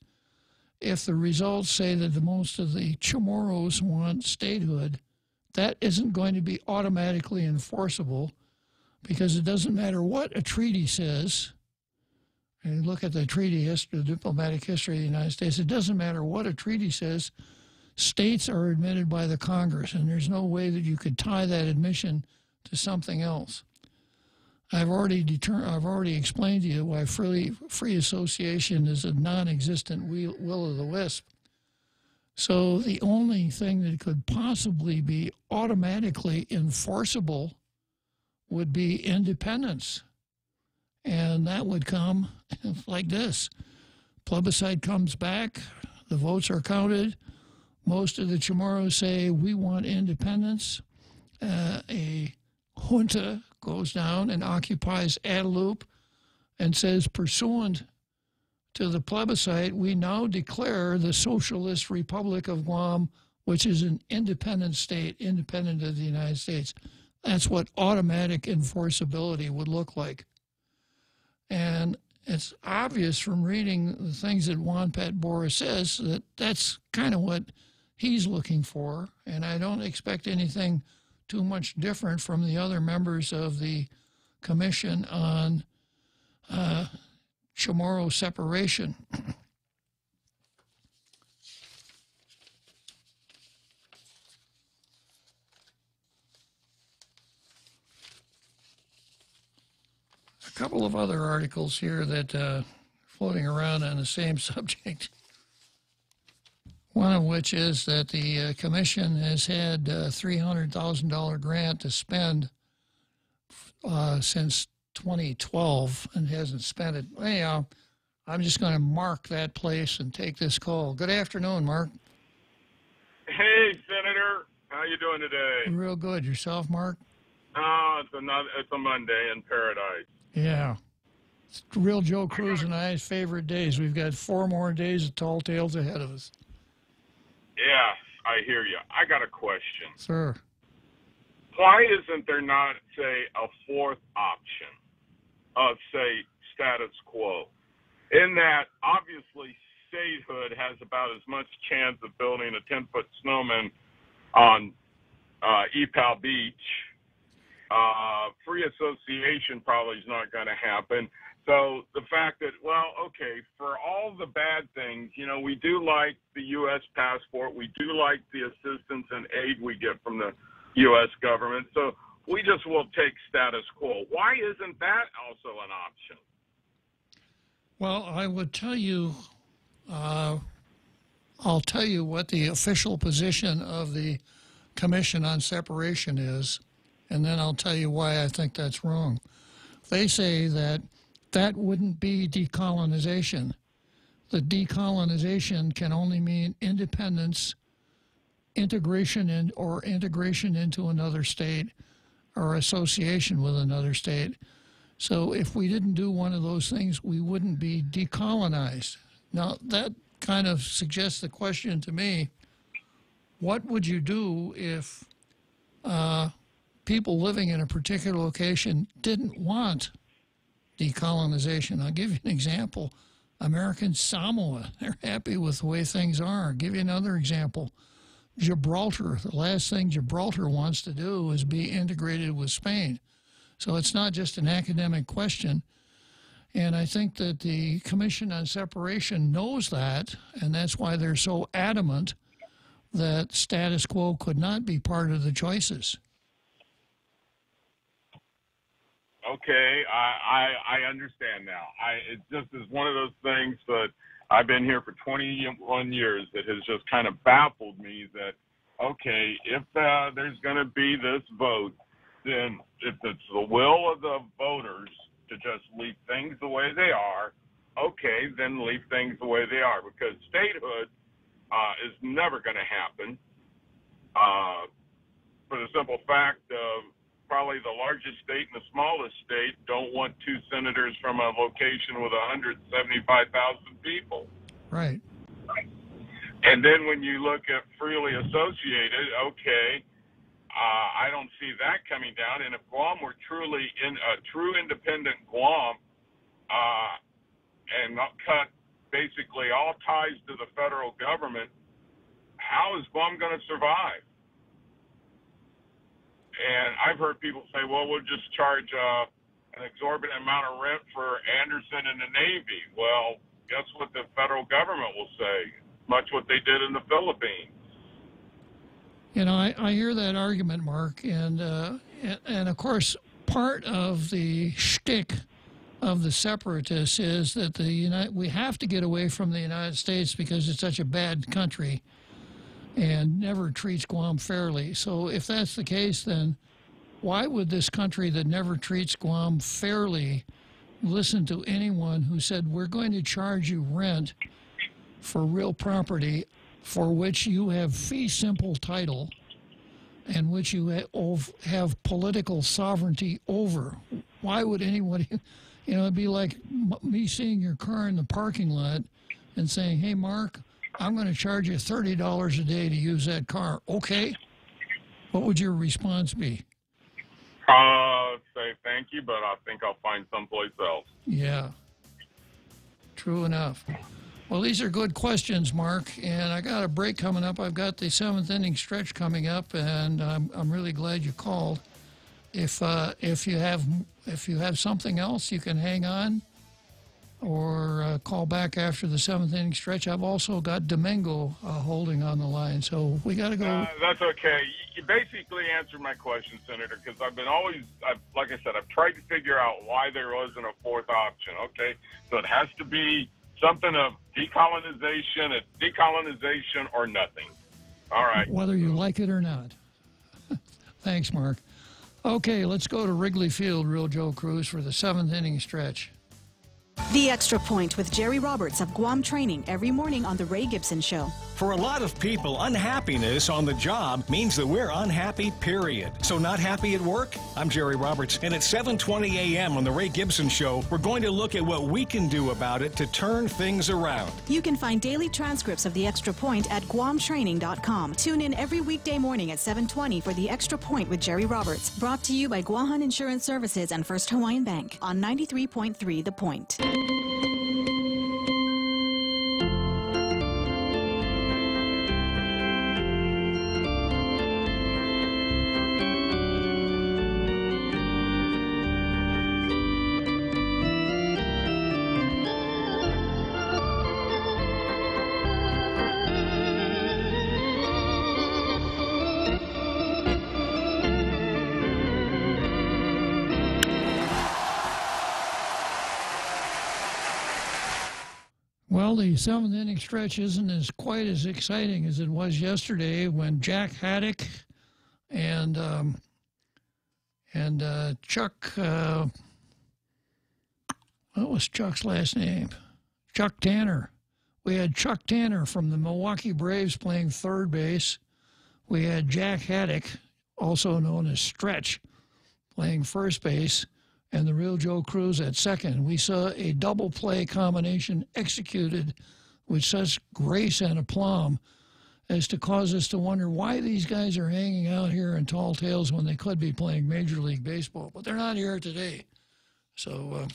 if the results say that the most of the Chamorros want statehood, that isn't going to be automatically enforceable, because it doesn't matter what a treaty says. And you look at the treaty history, the diplomatic history of the United States, it doesn't matter what a treaty says. States are admitted by the Congress, and there's no way that you could tie that admission to something else. I've already explained to you why free association is a non-existent will of the wisp. So the only thing that could possibly be automatically enforceable would be independence. And that would come like this. Plebiscite comes back, the votes are counted. Most of the Chamorros say, we want independence. A junta goes down and occupies Guadalupe and says, pursuant to the plebiscite, we now declare the Socialist Republic of Guam, which is an independent state, independent of the United States. That's what automatic enforceability would look like. And it's obvious from reading the things that Juan Pat Borja says that that's kind of what he's looking for. And I don't expect anything too much different from the other members of the Commission on Chamorro Separation. A couple of other articles here that floating around on the same subject. One of which is that the Commission has had a $300,000 grant to spend since 2012 and hasn't spent it. Anyhow, I'm just going to mark that place and take this call. Good afternoon, Mark. Hey, Senator. How you doing today? Real good. Yourself, Mark? It's a Monday in paradise. Yeah. It's real Joe Cruz and I's favorite days. We've got 4 more days of tall tales ahead of us. Yeah, I hear you. I got a question. Sir. Why isn't there not, say, a fourth option of, say, status quo? In that, obviously, statehood has about as much chance of building a 10-foot snowman on EPAL Beach. Free association probably is not going to happen. So the fact that, well, okay, for all the bad things, you know, we do like the U.S. passport. We do like the assistance and aid we get from the U.S. government. So we just will take status quo. Why isn't that also an option? Well, I would tell you, I'll tell you what the official position of the Commission on Separation is, and then I'll tell you why I think that's wrong. They say that that wouldn't be decolonization. The decolonization can only mean independence, integration into another state, or association with another state. So if we didn't do one of those things, we wouldn't be decolonized. Now, that kind of suggests the question to me, what would you do if people living in a particular location didn't want decolonization? I'll give you an example. American Samoa, they're happy with the way things are. I'll give you another example. Gibraltar, the last thing Gibraltar wants to do is be integrated with Spain. So it's not just an academic question. And I think that the Commission on Separation knows that, and that's why they're so adamant that status quo could not be part of the choices. Okay, I understand now. It just is one of those things that I've been here for 21 years that has just kind of baffled me that, okay, if there's going to be this vote, then if it's the will of the voters to just leave things the way they are, okay, then leave things the way they are, because statehood is never going to happen for the simple fact of probably the largest state and the smallest state don't want two senators from a location with 175,000 people. Right. And then when you look at freely associated, okay, I don't see that coming down. And if Guam were truly in a true independent Guam and not cut basically all ties to the federal government, how is Guam going to survive? And I've heard people say, well, we'll just charge an exorbitant amount of rent for Anderson and the Navy. Well, guess what the federal government will say? Much what they did in the Philippines. You know, I hear that argument, Mark, and of course, part of the shtick of the separatists is that we have to get away from the United States because it's such a bad country and never treats Guam fairly. So if that's the case, then why would this country that never treats Guam fairly listen to anyone who said, we're going to charge you rent for real property for which you have fee simple title and which you have political sovereignty over? Why would anybody, you know, it'd be like me seeing your car in the parking lot and saying, hey, Mark, I'm going to charge you $30 a day to use that car. Okay. What would your response be? Say thank you, but I think I'll find someplace else. Yeah. True enough. Well, these are good questions, Mark, and I got a break coming up. I've got the seventh inning stretch coming up, and I'm really glad you called. If you have something else, you can hang on or call back after the seventh inning stretch. I've also got Domingo holding on the line, so we got to go. That's okay. You basically answered my question, Senator, because like I said, I've tried to figure out why there wasn't a fourth option. Okay, so it has to be something of decolonization or nothing. All right. Whether you like it or not. Thanks, Mark. Okay, let's go to Wrigley Field, Real Joe Cruz, for the seventh inning stretch. The Extra Point with Jerry Roberts of Guam Training every morning on The Ray Gibson Show. For a lot of people, unhappiness on the job means that we're unhappy, period. So not happy at work? I'm Jerry Roberts, and at 7:20 a.m. on The Ray Gibson Show, we're going to look at what we can do about it to turn things around. You can find daily transcripts of The Extra Point at guamtraining.com. Tune in every weekday morning at 7:20 for The Extra Point with Jerry Roberts. Brought to you by Guahan Insurance Services and First Hawaiian Bank on 93.3 The Point. the seventh inning stretch isn't as quite as exciting as it was yesterday when Jack Haddock and Chuck, what was Chuck's last name? Chuck Tanner. We had Chuck Tanner from the Milwaukee Braves playing third base. We had Jack Haddock, also known as Stretch, playing first base, and the real Joe Cruz at second. We saw a double play combination executed with such grace and aplomb as to cause us to wonder why these guys are hanging out here in Tall Tales when they could be playing Major League Baseball. But they're not here today. So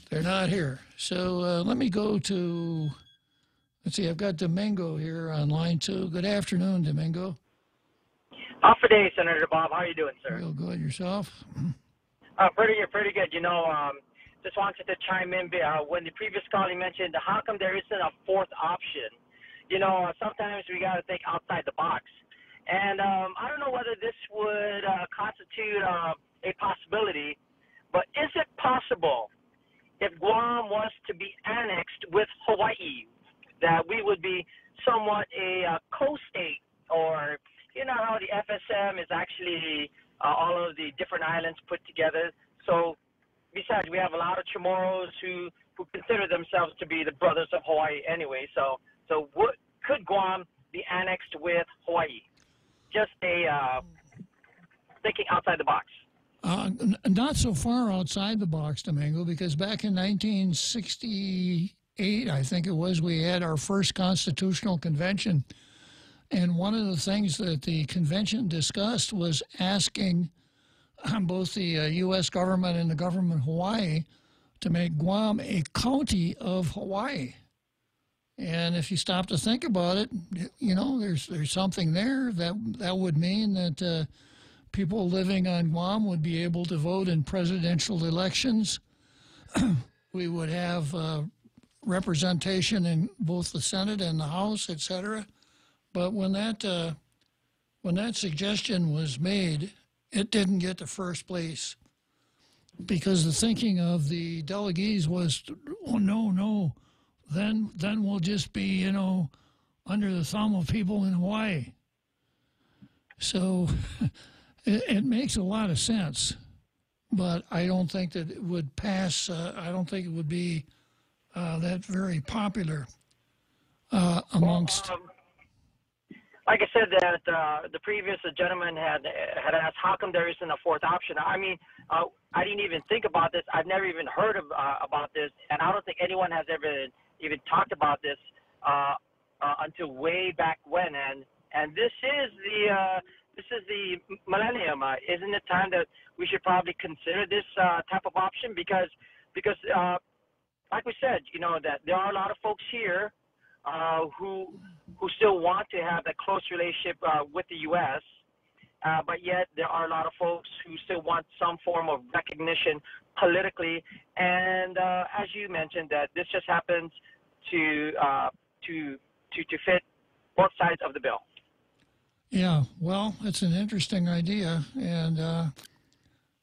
they're not here. So let me go to, let's see, I've got Domingo here on line 2. Good afternoon, Domingo. Off a day, Senator Bob. How are you doing, sir? Real good. Yourself? Pretty good. You know, just wanted to chime in when the previous caller mentioned how come there isn't a fourth option. You know, sometimes we got to think outside the box. And I don't know whether this would constitute a possibility, but is it possible if Guam was to be annexed with Hawaii, that we would be somewhat a co-state, or you know how the FSM is actually all of the different islands put together. So besides, we have a lot of Chamorros who consider themselves to be the brothers of Hawaii anyway. So could Guam be annexed with Hawaii? Just thinking outside the box. Not so far outside the box, Domingo, because back in 1968, I think it was, we had our first constitutional convention. And one of the things that the convention discussed was asking both the U.S. government and the government of Hawaii to make Guam a county of Hawaii. And if you stop to think about it, you know, there's something there that would mean that people living on Guam would be able to vote in presidential elections. We would have representation in both the Senate and the House, etc. But when that suggestion was made, it didn't get to first place because the thinking of the delegates was, oh no, then we'll just be, you know, under the thumb of people in Hawaii. So it makes a lot of sense, but I don't think that it would pass. I don't think it would be that very popular amongst. Like I said, that the previous gentleman had asked, how come there isn't a fourth option? I mean, I didn't even think about this. I've never even heard about this, and I don't think anyone has ever even talked about this until way back when. And this is the millennium. Isn't it time that we should probably consider this type of option? Because like we said, you know, that there are a lot of folks here who still want to have a close relationship with the U.S., but yet there are a lot of folks who still want some form of recognition politically. And as you mentioned, that this just happens to fit both sides of the bill. Yeah, well, it's an interesting idea, and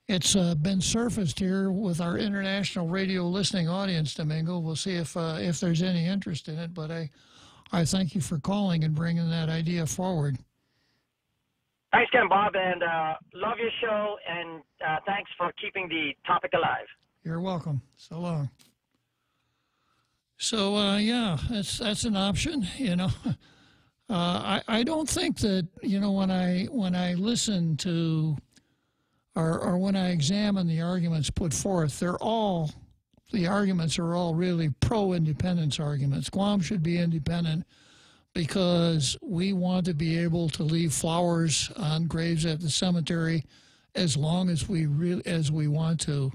it's been surfaced here with our international radio listening audience, Domingo. We'll see if there's any interest in it, but I thank you for calling and bringing that idea forward. Thanks again, Bob, and love your show, and thanks for keeping the topic alive. You're welcome. So long. So, yeah, that's an option, you know. I don't think that, you know, when I listen to or when I examine the arguments put forth, the arguments are all really pro-independence arguments. Guam should be independent because we want to be able to leave flowers on graves at the cemetery as long as we want to.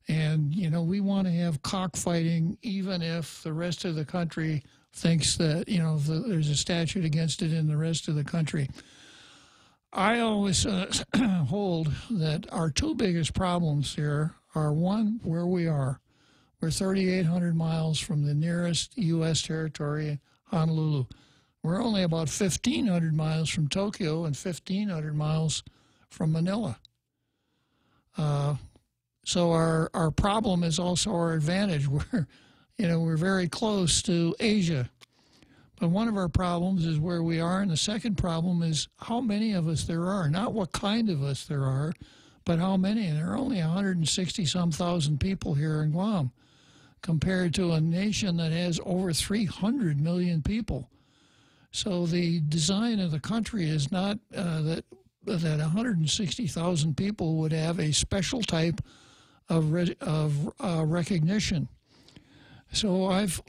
And, you know, we want to have cockfighting even if the rest of the country thinks that, you know, there's a statute against it in the rest of the country. I always hold that our two biggest problems here are, one, where we are. We're 3,800 miles from the nearest U.S. territory, Honolulu. We're only about 1,500 miles from Tokyo and 1,500 miles from Manila. So our problem is also our advantage. we're very close to Asia. But one of our problems is where we are, and the second problem is how many of us there are. Not what kind of us there are, but how many. And there are only 160-some thousand people here in Guam, compared to a nation that has over 300 million people. So the design of the country is not that 160,000 people would have a special type of recognition. So I've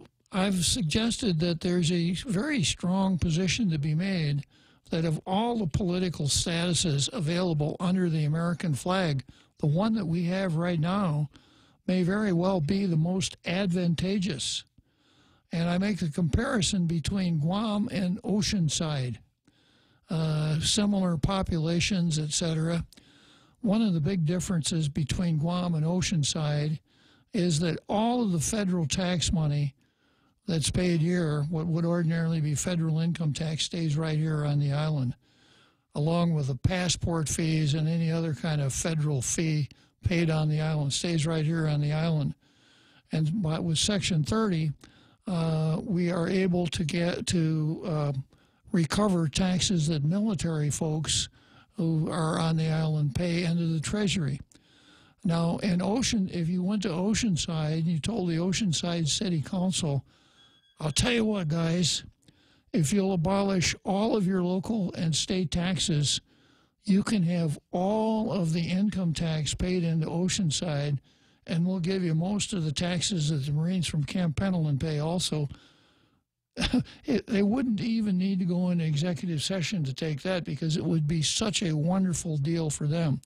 suggested that there's a very strong position to be made that of all the political statuses available under the American flag, the one that we have right now may very well be the most advantageous. And I make the comparison between Guam and Oceanside, similar populations, etc. One of the big differences between Guam and Oceanside is that all of the federal tax money that's paid here, what would ordinarily be federal income tax, stays right here on the island, along with the passport fees and any other kind of federal fee paid on the island, stays right here on the island. And with Section 30, we are able to get to recover taxes that military folks who are on the island pay into the Treasury. Now, if you went to Oceanside and you told the Oceanside City Council, I'll tell you what, guys, if you'll abolish all of your local and state taxes, you can have all of the income tax paid into Oceanside, and we'll give you most of the taxes that the Marines from Camp Pendleton pay also. They wouldn't even need to go into executive session to take that, because it would be such a wonderful deal for them.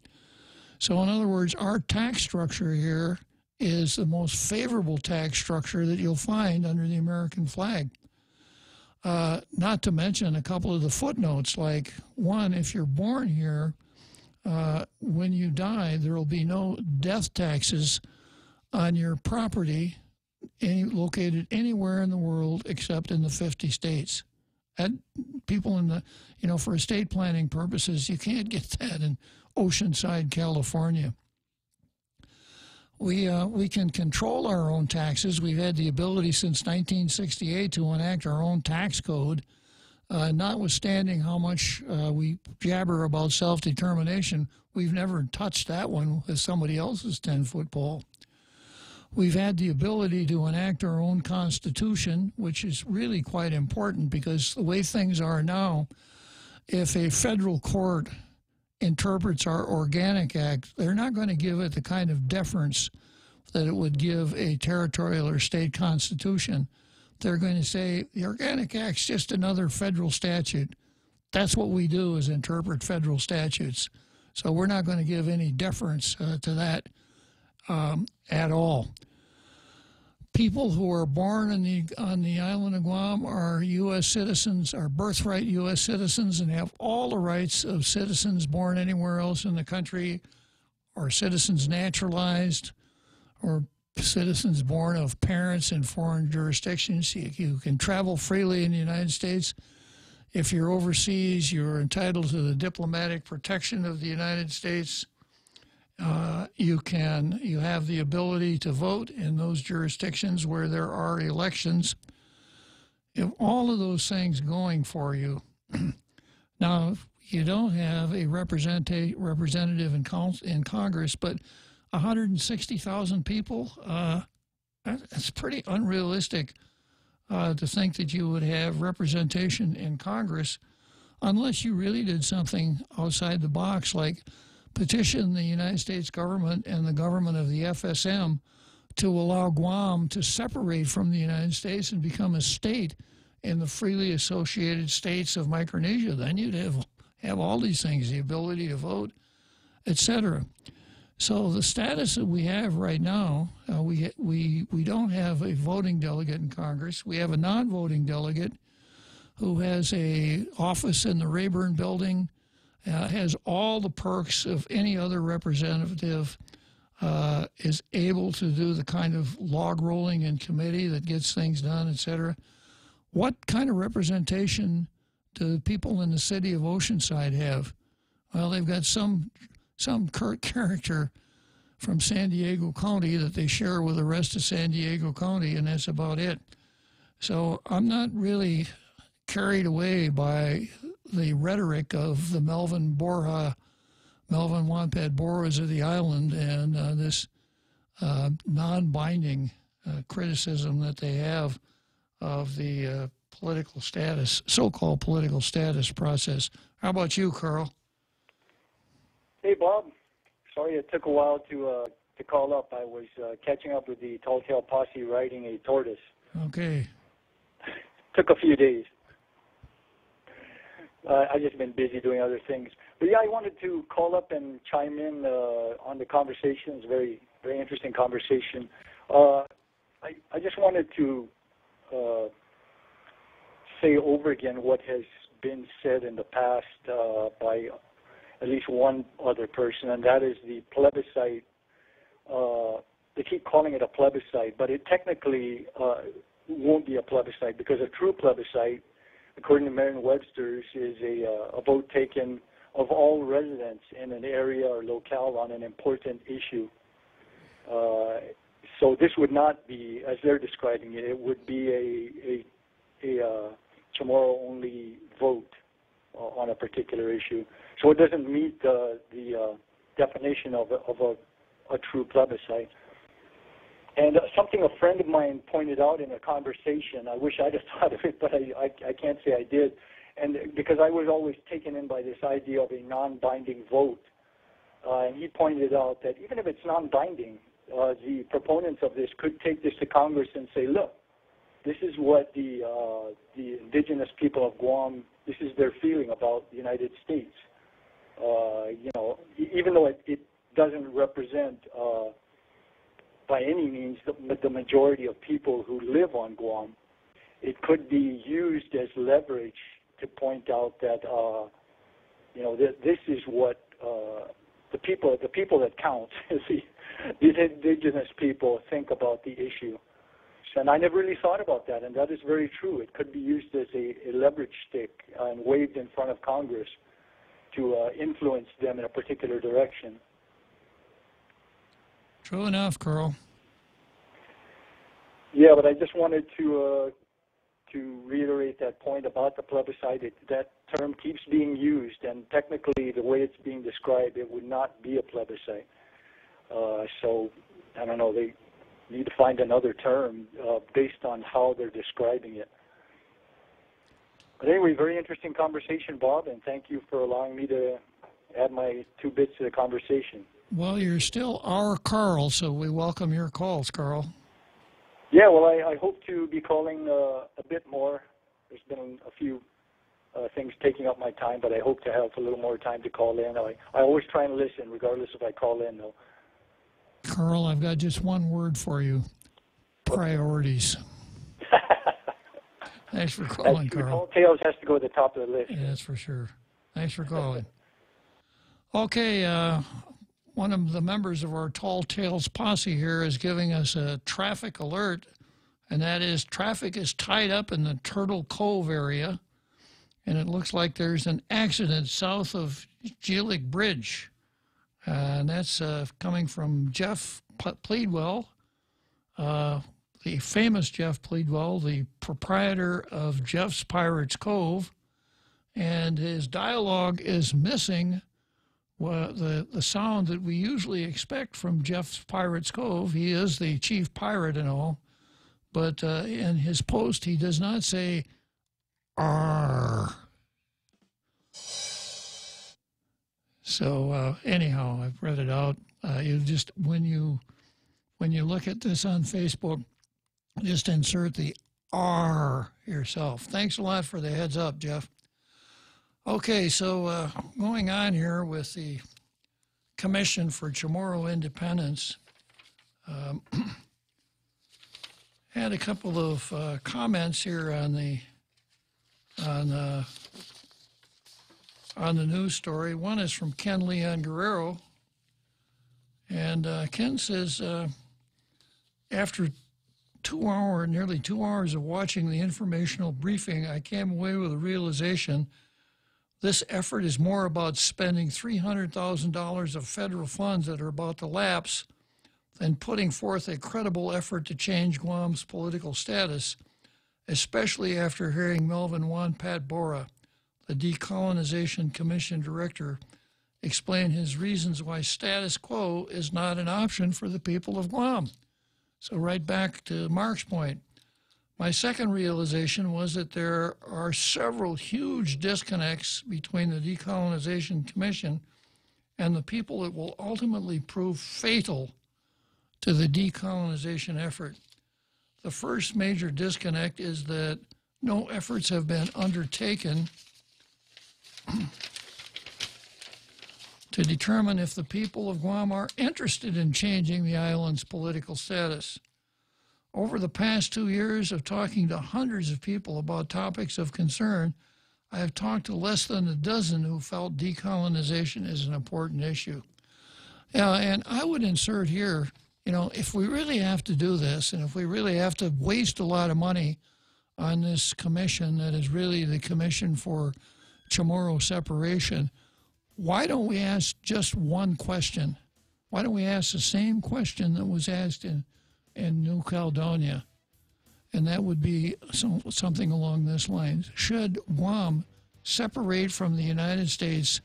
So in other words, our tax structure here is the most favorable tax structure that you'll find under the American flag. Not to mention a couple of the footnotes, like one, if you're born here, when you die, there will be no death taxes on your property located anywhere in the world except in the 50 states. And people in the, for estate planning purposes, you can't get that in Oceanside, California. We can control our own taxes. We've had the ability since 1968 to enact our own tax code, notwithstanding how much we jabber about self-determination. We've never touched that one with somebody else's 10-foot pole. We've had the ability to enact our own Constitution, which is really quite important, because the way things are now, if a federal court interprets our Organic Act, they're not going to give it the kind of deference that it would give a territorial or state constitution. They're going to say, the Organic Act's just another federal statute. That's what we do, is interpret federal statutes. So we're not going to give any deference to that at all. People who are born on the island of Guam are U.S. citizens, are birthright U.S. citizens, and have all the rights of citizens born anywhere else in the country, or citizens naturalized, or citizens born of parents in foreign jurisdictions. You can travel freely in the United States. If you're overseas, you're entitled to the diplomatic protection of the United States. You have the ability to vote in those jurisdictions where there are elections. You have all of those things going for you. Now, if you don't have a representative in Congress, but 160,000 people, that's pretty unrealistic to think that you would have representation in Congress unless you really did something outside the box, like petition the United States government and the government of the FSM to allow Guam to separate from the United States and become a state in the freely associated states of Micronesia. Then you'd have all these things, the ability to vote, etc. So the status that we have right now, we don't have a voting delegate in Congress. We have a non-voting delegate who has a office in the Rayburn Building, has all the perks of any other representative, is able to do the kind of log rolling in committee that gets things done, etc. What kind of representation do people in the city of Oceanside have? Well, they've got some character from San Diego County that they share with the rest of San Diego County, and that's about it. So I'm not really carried away by the rhetoric of the Melvin Wampad Boras of the island and this non-binding criticism that they have of the political status, so-called political status process. How about you, Carl? Hey, Bob. Sorry it took a while to call up. I was catching up with the Tall Tale Posse riding a tortoise. Okay. Took a few days. I've just been busy doing other things. But yeah, I wanted to call up and chime in on the conversation. It's a very, very interesting conversation. I just wanted to say over again what has been said in the past by at least one other person, and that is the plebiscite. They keep calling it a plebiscite, but it technically won't be a plebiscite, because a true plebiscite, according to Merriam-Webster's, is a vote taken of all residents in an area or locale on an important issue. So this would not be, as they're describing it, it would be a Chamorro-only vote on a particular issue. So it doesn't meet the definition of a true plebiscite. And something a friend of mine pointed out in a conversation, I wish I'd have thought of it, but I can't say I did, and because I was always taken in by this idea of a non-binding vote. And he pointed out that even if it's non-binding, the proponents of this could take this to Congress and say, look, this is what the indigenous people of Guam, this is their feeling about the United States. You know, even though it doesn't represent by any means the majority of people who live on Guam, it could be used as leverage to point out that you know, this is what the people that count, the indigenous people, think about the issue. And I never really thought about that, and that is very true. It could be used as a leverage stick and waved in front of Congress to influence them in a particular direction. True enough, Carl. Yeah, but I just wanted to reiterate that point about the plebiscite. That term keeps being used, and technically, the way it's being described, it would not be a plebiscite. So, I don't know, they need to find another term based on how they're describing it. But anyway, very interesting conversation, Bob, and thank you for allowing me to add my 2 bits to the conversation. Well, you're still our Carl, so we welcome your calls, Carl. Yeah, well, I hope to be calling a bit more. There's been a few things taking up my time, but I hope to have a little more time to call in. I always try and listen, regardless if I call in, though. Carl, I've got just one word for you. Priorities. Thanks for calling, Carl. Tall Tales has to go to the top of the list. Yeah, that's for sure. Thanks for calling. Okay, one of the members of our Tall Tales posse here is giving us a traffic alert, and that is traffic is tied up in the Turtle Cove area, and it looks like there's an accident south of Jelic Bridge. And that's coming from Jeff Pleadwell, the famous Jeff Pleadwell, the proprietor of Jeff's Pirates Cove. And his dialogue is missing the sound that we usually expect from Jeff's Pirates Cove. He is the chief pirate and all. But in his post, he does not say, "Arr." So anyhow, I've read it out. You just when you look at this on Facebook, just insert the R yourself. Thanks a lot for the heads up, Jeff. Okay, so going on here with the Commission for Chamorro Independence, had a couple of comments here on the news story. One is from Ken Leon Guerrero, and Ken says, after nearly 2 hours of watching the informational briefing, I came away with a realization This effort is more about spending $300,000 of federal funds that are about to lapse than putting forth a credible effort to change Guam's political status, especially after hearing Melvin Juan Pat Bora, the Decolonization Commission director, explain his reasons why status quo is not an option for the people of Guam. So right back to Mark's point, my second realization was that there are several huge disconnects between the Decolonization Commission and the people that will ultimately prove fatal to the decolonization effort. The first major disconnect is that no efforts have been undertaken to determine if the people of Guam are interested in changing the island's political status. Over the past 2 years of talking to hundreds of people about topics of concern, I have talked to less than a dozen who felt decolonization is an important issue. And I would insert here, you know, if we really have to do this, and if we really have to waste a lot of money on this commission that is really the Commission for Chamorro Separation, why don't we ask just one question? Why don't we ask the same question that was asked in New Caledonia? And that would be something along this line. Should Guam separate from the United States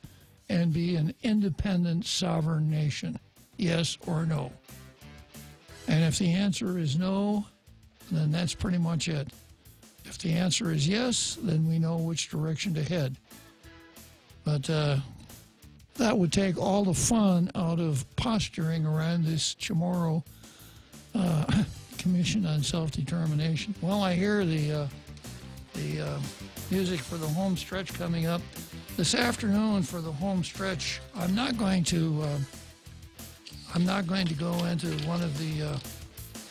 and be an independent sovereign nation? Yes or no? And if the answer is no, then that's pretty much it. If the answer is yes, then we know which direction to head. But that would take all the fun out of posturing around this Chamorro Commission on Self-Determination. Well, I hear the music for the home stretch coming up this afternoon. For the home stretch, I'm not going to go into one of the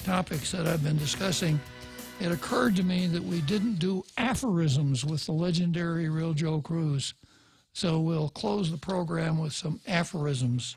topics that I've been discussing. It occurred to me that we didn't do aphorisms with the legendary Real Joe Cruz. So we'll close the program with some aphorisms.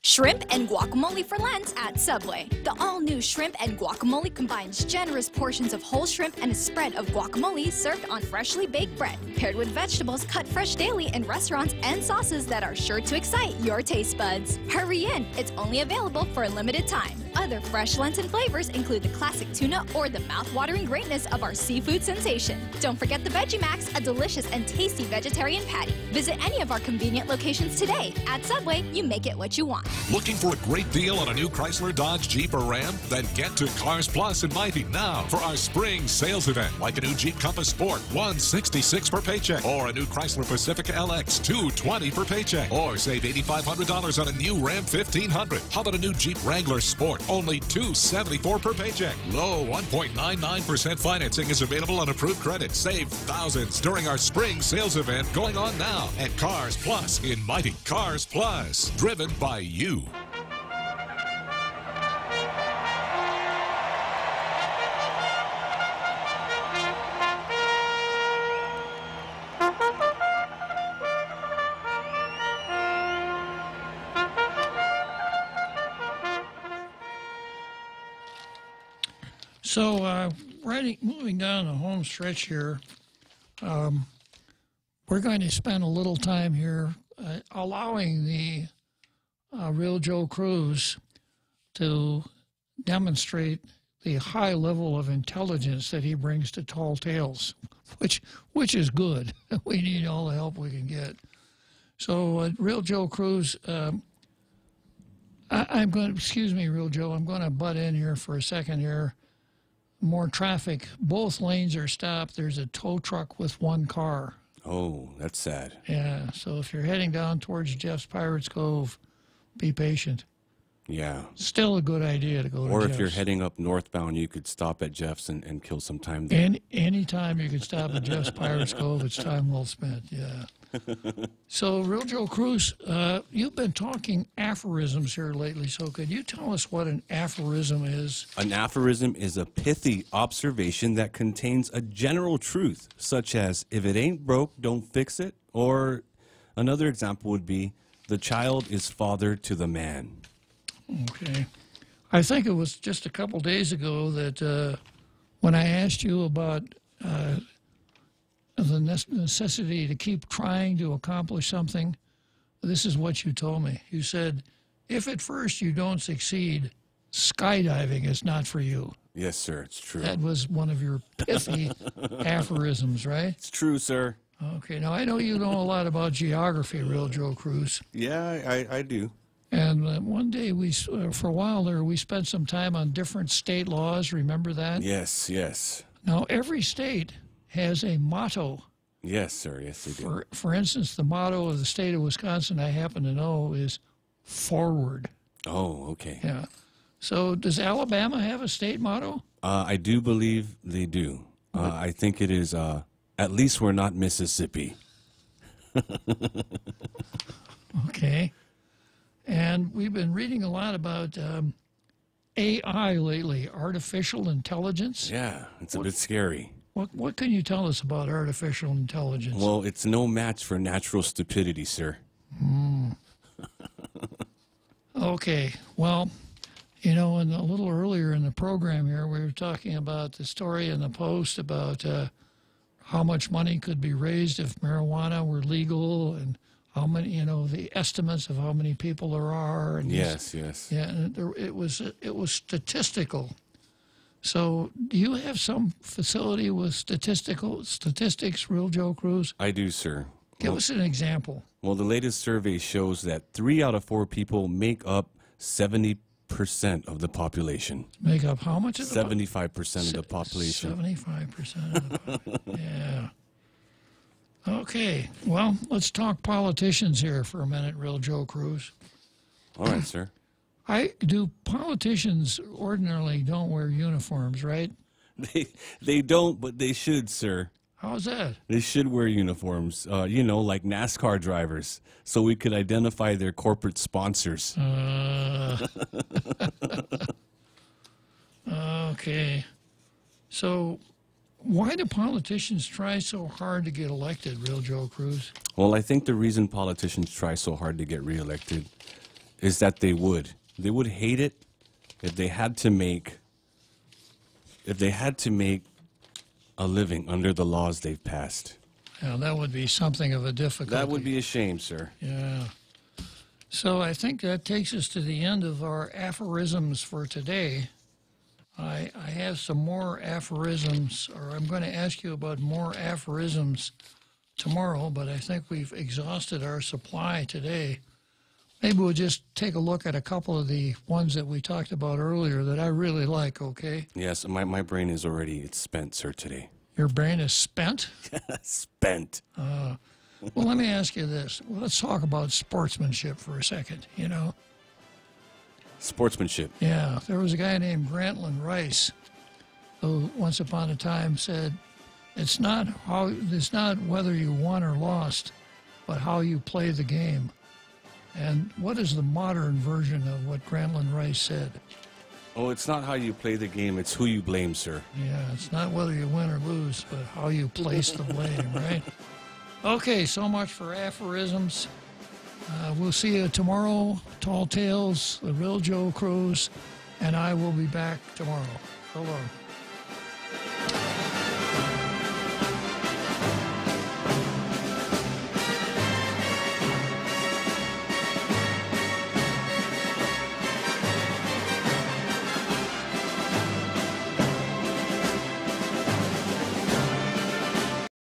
Shrimp and guacamole for Lent at Subway. The all-new shrimp and guacamole combines generous portions of whole shrimp and a spread of guacamole served on freshly baked bread, paired with vegetables cut fresh daily in restaurants and sauces that are sure to excite your taste buds. Hurry in, it's only available for a limited time. Other fresh Lenten flavors include the classic tuna or the mouth-watering greatness of our seafood sensation. Don't forget the Veggie Max, a delicious and tasty vegetarian patty. Visit any of our convenient locations today. At Subway, you make it what you want. Looking for a great deal on a new Chrysler, Dodge, Jeep, or Ram? Then get to Cars Plus in Mighty now for our spring sales event. Like a new Jeep Compass Sport, $166 per paycheck. Or a new Chrysler Pacifica LX, $220 per paycheck. Or save $8,500 on a new Ram 1500. How about a new Jeep Wrangler Sport? Only $274 per paycheck. Low 1.99% financing is available on approved credit. Save thousands during our spring sales event going on now at Cars Plus in Mighty. Cars Plus, driven by you. So, moving down the home stretch here, we're going to spend a little time here allowing the Real Joe Cruz to demonstrate the high level of intelligence that he brings to Tall Tales, which is good. We need all the help we can get. So, Real Joe Cruz, I'm going to, excuse me, Real Joe, I'm going to butt in here for a second here. More traffic. Both lanes are stopped. There's a tow truck with one car. Oh, that's sad. Yeah, so if you're heading down towards Jeff's Pirates Cove, be patient. Yeah. Still a good idea to go to Or Jeff's. if you're heading up northbound, you could stop at Jeff's and kill some time there. Any time you could stop at Jeff's Pirates Cove, it's time well spent, yeah. So, Real Joe Cruz, you've been talking aphorisms here lately, so could you tell us what an aphorism is? An aphorism is a pithy observation that contains a general truth, such as, if it ain't broke, don't fix it. Or another example would be, the child is father to the man. Okay. I think it was just a couple days ago that when I asked you about the necessity to keep trying to accomplish something, this is what you told me. You said, if at first you don't succeed, skydiving is not for you. Yes, sir, it's true. That was one of your pithy aphorisms, right? It's true, sir. Okay, now I know you know a lot about geography, Real Joe Cruz. Yeah, I do. And one day, for a while there, we spent some time on different state laws. Remember that? Yes, yes. Now, every state has a motto. Yes, sir, yes, they do. For instance, the motto of the state of Wisconsin, I happen to know, is forward. Oh, okay. Yeah. So does Alabama have a state motto? I do believe they do. I think it is, at least we're not Mississippi. Okay. And we've been reading a lot about AI lately, artificial intelligence. Yeah, it's a bit scary. What can you tell us about artificial intelligence? Well, it's no match for natural stupidity, sir. Okay. Well, you know, a little earlier in the program here, we were talking about the story in the Post about how much money could be raised if marijuana were legal, and how many, you know, the estimates of how many people there are. And yes, yes. Yeah, and it was statistical. So, do you have some facility with statistics, Real Joe Cruz? I do, sir. Give us an example. Well, the latest survey shows that 3 out of 4 people make up 70% of the population. Make up how much of the 75% of the population. 75% of the population. Yeah. Okay. Well, let's talk politicians here for a minute, Real Joe Cruz. All right, sir. Politicians ordinarily don't wear uniforms, right? They don't, but they should, sir. How's that? They should wear uniforms, you know, like NASCAR drivers, so we could identify their corporate sponsors. Okay. So, why do politicians try so hard to get elected, Real Joe Cruz? Well, I think the reason politicians try so hard to get reelected is that they would hate it if they had to make a living under the laws they've passed. Yeah, that would be something of a difficulty. That would be a shame, sir. Yeah. So I think that takes us to the end of our aphorisms for today. I have some more aphorisms, or I'm going to ask you about more aphorisms tomorrow, but I think we've exhausted our supply today. Maybe we'll just take a look at a couple of the ones that we talked about earlier that I really like, okay? Yes, my brain is it's spent, sir, today. Your brain is spent? Spent. Well, let me ask you this. Well, let's talk about sportsmanship for a second, you know? Sportsmanship. Yeah, there was a guy named Grantland Rice who once upon a time said, it's not whether you won or lost, but how you play the game. And what is the modern version of what Grantland Rice said? Oh, it's not how you play the game, it's who you blame, sir. Yeah, it's not whether you win or lose, but how you place the blame, right? Okay, so much for aphorisms. We'll see you tomorrow. Tall Tales, the Real Joe Cruz, and I will be back tomorrow. So long.